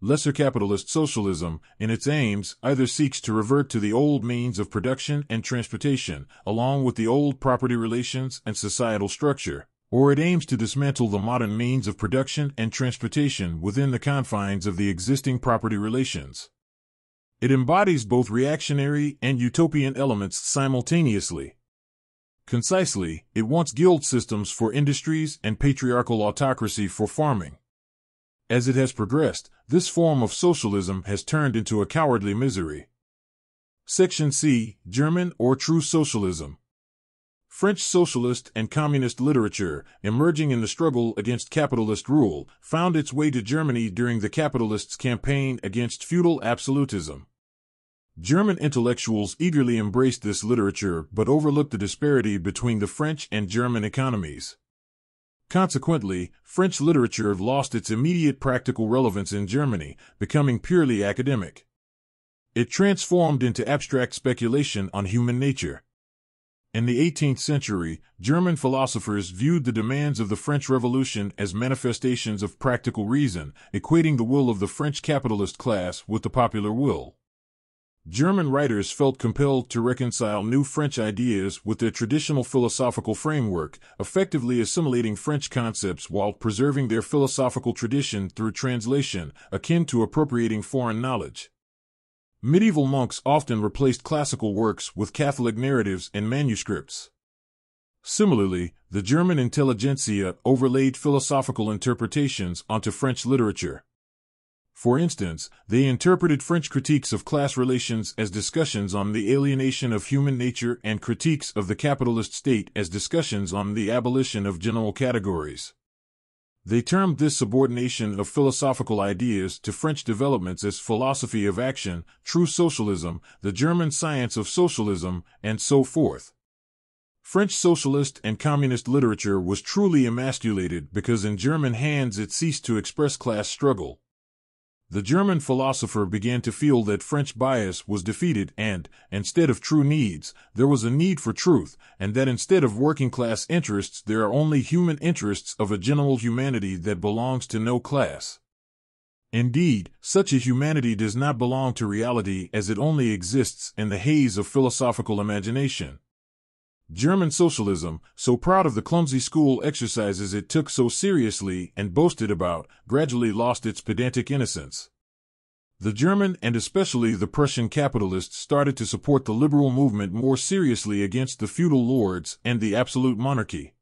Lesser capitalist socialism, in its aims, either seeks to revert to the old means of production and transportation, along with the old property relations and societal structure, or it aims to dismantle the modern means of production and transportation within the confines of the existing property relations. It embodies both reactionary and utopian elements simultaneously. Concisely, it wants guild systems for industries and patriarchal autocracy for farming. As it has progressed, this form of socialism has turned into a cowardly misery. Section C. German or True Socialism. French socialist and communist literature, emerging in the struggle against capitalist rule, found its way to Germany during the capitalists' campaign against feudal absolutism. German intellectuals eagerly embraced this literature but overlooked the disparity between the French and German economies. Consequently, French literature lost its immediate practical relevance in Germany, becoming purely academic. It transformed into abstract speculation on human nature. In the 18th century, German philosophers viewed the demands of the French Revolution as manifestations of practical reason, equating the will of the French capitalist class with the popular will. German writers felt compelled to reconcile new French ideas with their traditional philosophical framework, effectively assimilating French concepts while preserving their philosophical tradition through translation, akin to appropriating foreign knowledge. Medieval monks often replaced classical works with Catholic narratives and manuscripts. Similarly, the German intelligentsia overlaid philosophical interpretations onto French literature. For instance, they interpreted French critiques of class relations as discussions on the alienation of human nature and critiques of the capitalist state as discussions on the abolition of general categories. They termed this subordination of philosophical ideas to French developments as philosophy of action, true socialism, the German science of socialism, and so forth. French socialist and communist literature was truly emasculated because in German hands it ceased to express class struggle. The German philosopher began to feel that French bias was defeated and, instead of true needs, there was a need for truth, and that instead of working-class interests there are only human interests of a general humanity that belongs to no class. Indeed, such a humanity does not belong to reality as it only exists in the haze of philosophical imagination. German socialism, so proud of the clumsy school exercises it took so seriously and boasted about, gradually lost its pedantic innocence. The German and especially the Prussian capitalists started to support the liberal movement more seriously against the feudal lords and the absolute monarchy.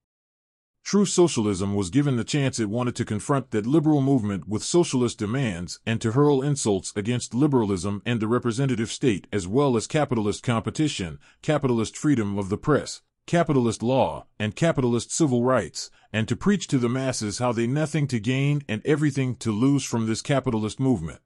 True socialism was given the chance it wanted to confront that liberal movement with socialist demands and to hurl insults against liberalism and the representative state as well as capitalist competition, capitalist freedom of the press, capitalist law, and capitalist civil rights, and to preach to the masses how they nothing to gain and everything to lose from this capitalist movement.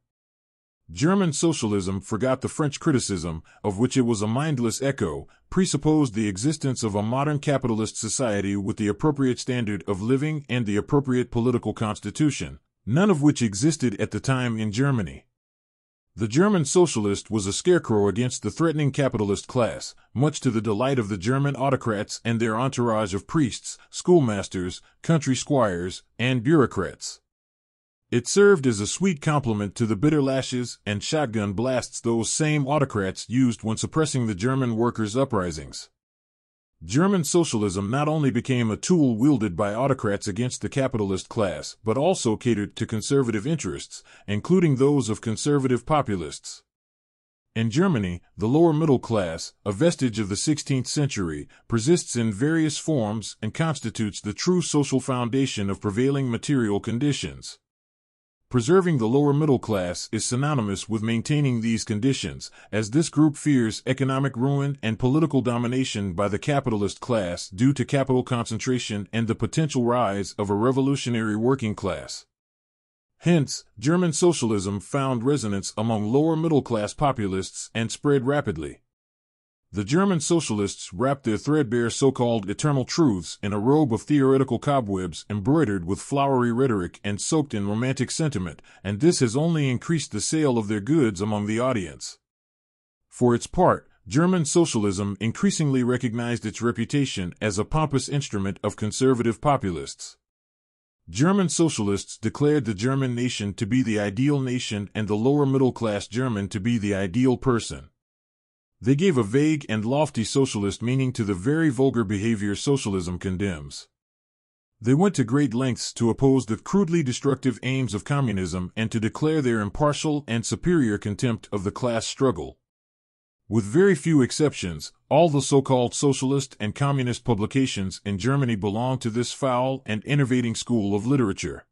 German socialism forgot the French criticism, of which it was a mindless echo, presupposed the existence of a modern capitalist society with the appropriate standard of living and the appropriate political constitution, none of which existed at the time in Germany. The German socialist was a scarecrow against the threatening capitalist class, much to the delight of the German autocrats and their entourage of priests, schoolmasters, country squires, and bureaucrats. It served as a sweet complement to the bitter lashes and shotgun blasts those same autocrats used when suppressing the German workers' uprisings. German socialism not only became a tool wielded by autocrats against the capitalist class, but also catered to conservative interests, including those of conservative populists. In Germany, the lower middle class, a vestige of the 16th century, persists in various forms and constitutes the true social foundation of prevailing material conditions. Preserving the lower middle class is synonymous with maintaining these conditions, as this group fears economic ruin and political domination by the capitalist class due to capital concentration and the potential rise of a revolutionary working class. Hence, German socialism found resonance among lower middle class populists and spread rapidly. The German socialists wrapped their threadbare so-called eternal truths in a robe of theoretical cobwebs embroidered with flowery rhetoric and soaked in romantic sentiment, and this has only increased the sale of their goods among the audience. For its part, German socialism increasingly recognized its reputation as a pompous instrument of conservative populists. German socialists declared the German nation to be the ideal nation and the lower middle-class German to be the ideal person. They gave a vague and lofty socialist meaning to the very vulgar behavior socialism condemns. They went to great lengths to oppose the crudely destructive aims of communism and to declare their impartial and superior contempt of the class struggle. With very few exceptions, all the so-called socialist and communist publications in Germany belong to this foul and enervating school of literature.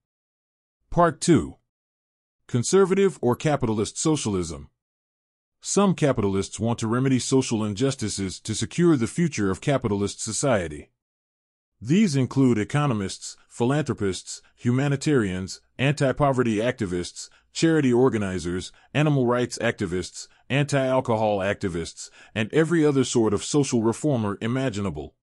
Part 2. Conservative or capitalist socialism. Some capitalists want to remedy social injustices to secure the future of capitalist society. These include economists, philanthropists, humanitarians, anti-poverty activists, charity organizers, animal rights activists, anti-alcohol activists, and every other sort of social reformer imaginable.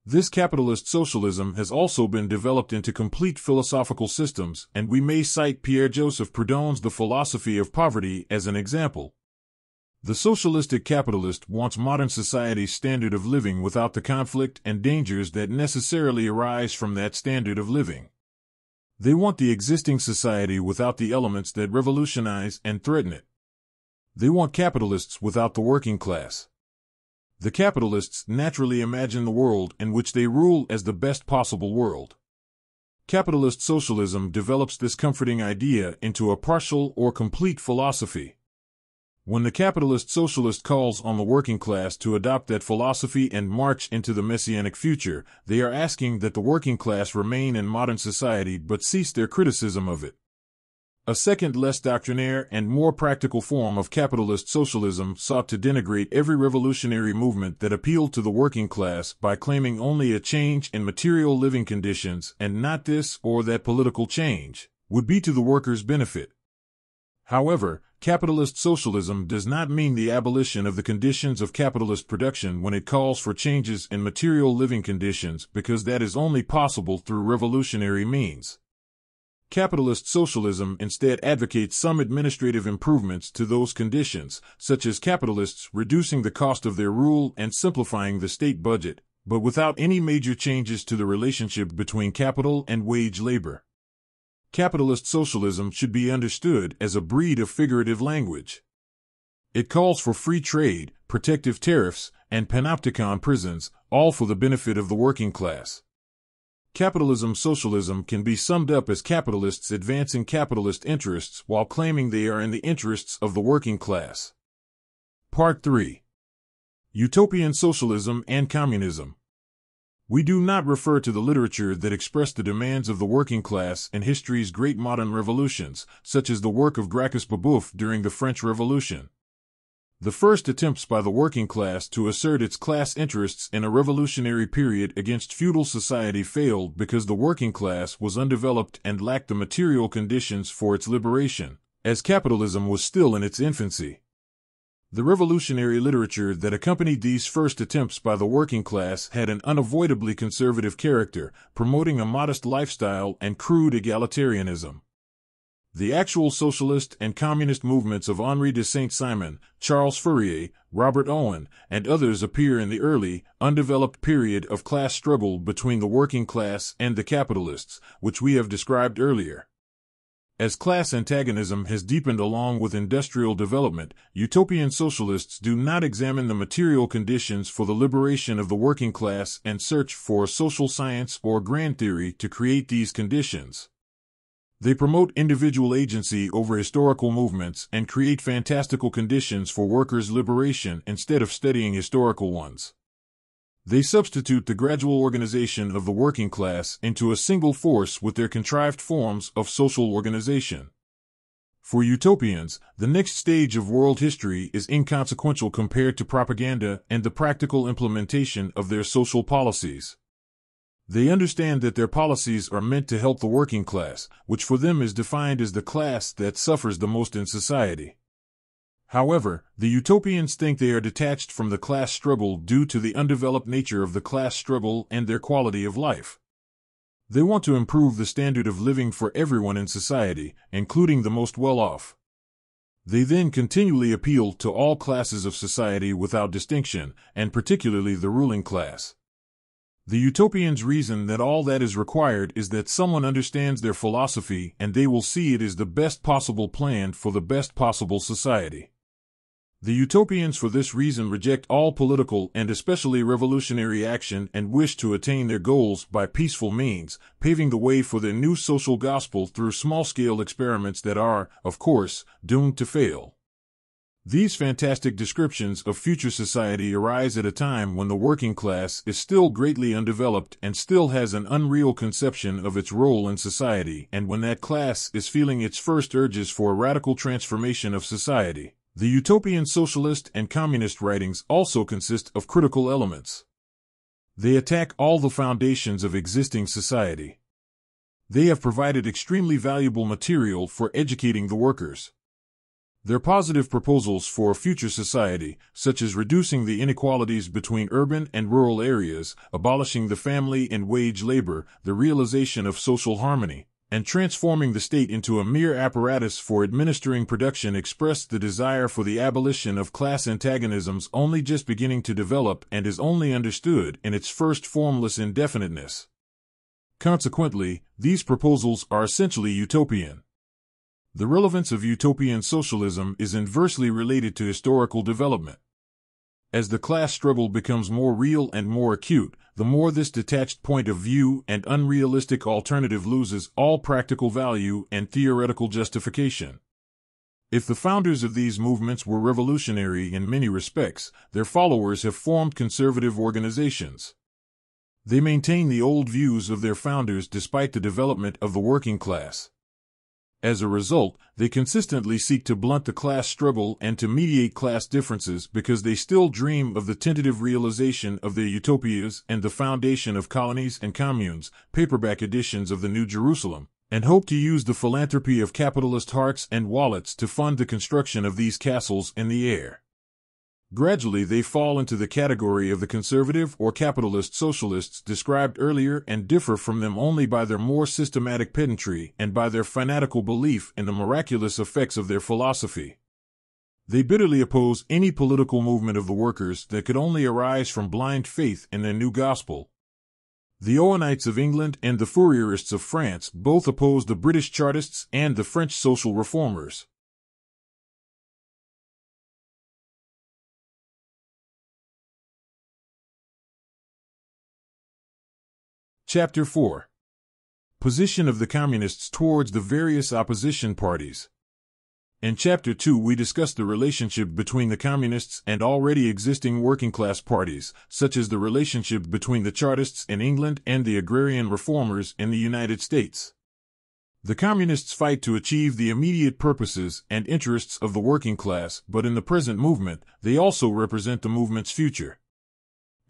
This capitalist socialism has also been developed into complete philosophical systems, and we may cite Pierre-Joseph Proudhon's The Philosophy of Poverty as an example. The socialistic capitalist wants modern society's standard of living without the conflict and dangers that necessarily arise from that standard of living. They want the existing society without the elements that revolutionize and threaten it. They want capitalists without the working class. The capitalists naturally imagine the world in which they rule as the best possible world. Capitalist socialism develops this comforting idea into a partial or complete philosophy. When the capitalist socialist calls on the working class to adopt that philosophy and march into the messianic future, they are asking that the working class remain in modern society but cease their criticism of it. A second, less doctrinaire and more practical form of capitalist socialism sought to denigrate every revolutionary movement that appealed to the working class by claiming only a change in material living conditions and not this or that political change would be to the workers' benefit. However, capitalist socialism does not mean the abolition of the conditions of capitalist production when it calls for changes in material living conditions, because that is only possible through revolutionary means. Capitalist socialism instead advocates some administrative improvements to those conditions, such as capitalists reducing the cost of their rule and simplifying the state budget, but without any major changes to the relationship between capital and wage labor. Capitalist socialism should be understood as a breed of figurative language. It calls for free trade, protective tariffs, and panopticon prisons, all for the benefit of the working class. Capitalism socialism can be summed up as capitalists advancing capitalist interests while claiming they are in the interests of the working class. Part 3. Utopian socialism and communism. We do not refer to the literature that expressed the demands of the working class in history's great modern revolutions, such as the work of Gracchus Babeuf during the French Revolution. The first attempts by the working class to assert its class interests in a revolutionary period against feudal society failed because the working class was undeveloped and lacked the material conditions for its liberation, as capitalism was still in its infancy. The revolutionary literature that accompanied these first attempts by the working class had an unavoidably conservative character, promoting a modest lifestyle and crude egalitarianism. The actual socialist and communist movements of Henri de Saint-Simon, Charles Fourier, Robert Owen, and others appear in the early, undeveloped period of class struggle between the working class and the capitalists, which we have described earlier. As class antagonism has deepened along with industrial development, utopian socialists do not examine the material conditions for the liberation of the working class and search for a social science or grand theory to create these conditions. They promote individual agency over historical movements and create fantastical conditions for workers' liberation instead of studying historical ones. They substitute the gradual organization of the working class into a single force with their contrived forms of social organization. For utopians, the next stage of world history is inconsequential compared to propaganda and the practical implementation of their social policies. They understand that their policies are meant to help the working class, which for them is defined as the class that suffers the most in society. However, the utopians think they are detached from the class struggle due to the undeveloped nature of the class struggle and their quality of life. They want to improve the standard of living for everyone in society, including the most well-off. They then continually appeal to all classes of society without distinction, and particularly the ruling class. The utopians reason that all that is required is that someone understands their philosophy and they will see it is the best possible plan for the best possible society. The utopians for this reason reject all political and especially revolutionary action and wish to attain their goals by peaceful means, paving the way for their new social gospel through small-scale experiments that are, of course, doomed to fail. These fantastic descriptions of future society arise at a time when the working class is still greatly undeveloped and still has an unreal conception of its role in society, and when that class is feeling its first urges for a radical transformation of society. The utopian socialist and communist writings also consist of critical elements. They attack all the foundations of existing society. They have provided extremely valuable material for educating the workers. Their positive proposals for a future society, such as reducing the inequalities between urban and rural areas, abolishing the family and wage labor, the realization of social harmony, and transforming the state into a mere apparatus for administering production, expressed the desire for the abolition of class antagonisms only just beginning to develop and is only understood in its first formless indefiniteness. Consequently, these proposals are essentially utopian. The relevance of utopian socialism is inversely related to historical development. As the class struggle becomes more real and more acute, the more this detached point of view and unrealistic alternative loses all practical value and theoretical justification. If the founders of these movements were revolutionary in many respects, their followers have formed conservative organizations. They maintain the old views of their founders despite the development of the working class. As a result, they consistently seek to blunt the class struggle and to mediate class differences because they still dream of the tentative realization of their utopias and the foundation of colonies and communes, paperback editions of the New Jerusalem, and hope to use the philanthropy of capitalist hearts and wallets to fund the construction of these castles in the air. Gradually they fall into the category of the conservative or capitalist socialists described earlier and differ from them only by their more systematic pedantry and by their fanatical belief in the miraculous effects of their philosophy. They bitterly oppose any political movement of the workers that could only arise from blind faith in their new gospel. The Owenites of England and the Fourierists of France both oppose the British Chartists and the French social reformers. Chapter 4. Position of the Communists towards the various opposition parties. In Chapter 2 we discuss the relationship between the Communists and already existing working-class parties, such as the relationship between the Chartists in England and the agrarian reformers in the United States. The Communists fight to achieve the immediate purposes and interests of the working class, but in the present movement, they also represent the movement's future.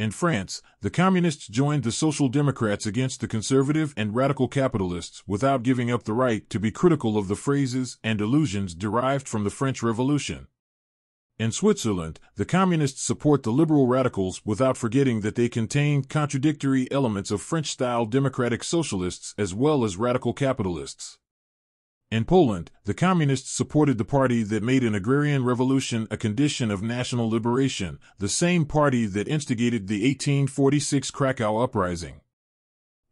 In France, the Communists joined the Social Democrats against the conservative and radical capitalists without giving up the right to be critical of the phrases and illusions derived from the French Revolution. In Switzerland, the Communists support the liberal radicals without forgetting that they contain contradictory elements of French-style democratic socialists as well as radical capitalists. In Poland, the Communists supported the party that made an agrarian revolution a condition of national liberation, the same party that instigated the 1846 Krakow uprising.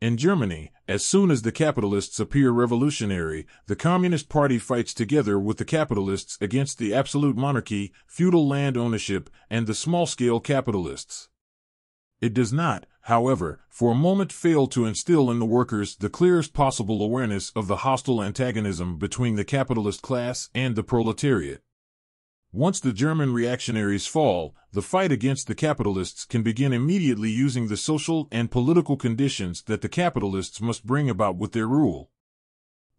In Germany, as soon as the capitalists appear revolutionary, the Communist Party fights together with the capitalists against the absolute monarchy, feudal land ownership, and the small-scale capitalists. It does not, however, for a moment fail to instill in the workers the clearest possible awareness of the hostile antagonism between the capitalist class and the proletariat. Once the German reactionaries fall, the fight against the capitalists can begin immediately using the social and political conditions that the capitalists must bring about with their rule.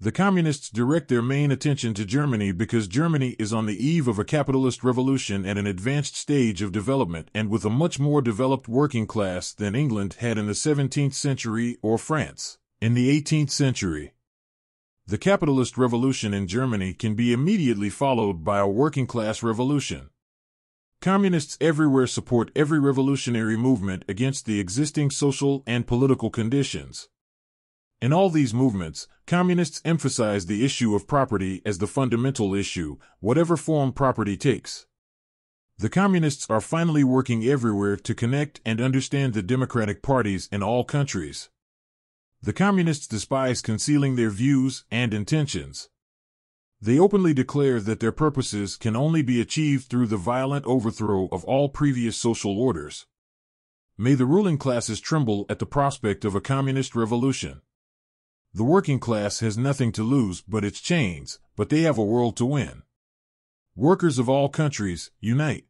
The Communists direct their main attention to Germany because Germany is on the eve of a capitalist revolution at an advanced stage of development and with a much more developed working class than England had in the 17th century or France in the 18th century. The capitalist revolution in Germany can be immediately followed by a working-class revolution. Communists everywhere support every revolutionary movement against the existing social and political conditions. In all these movements, communists emphasize the issue of property as the fundamental issue, whatever form property takes. The communists are finally working everywhere to connect and understand the democratic parties in all countries. The communists despise concealing their views and intentions. They openly declare that their purposes can only be achieved through the violent overthrow of all previous social orders. May the ruling classes tremble at the prospect of a communist revolution. The working class has nothing to lose but its chains, but they have a world to win. Workers of all countries, unite.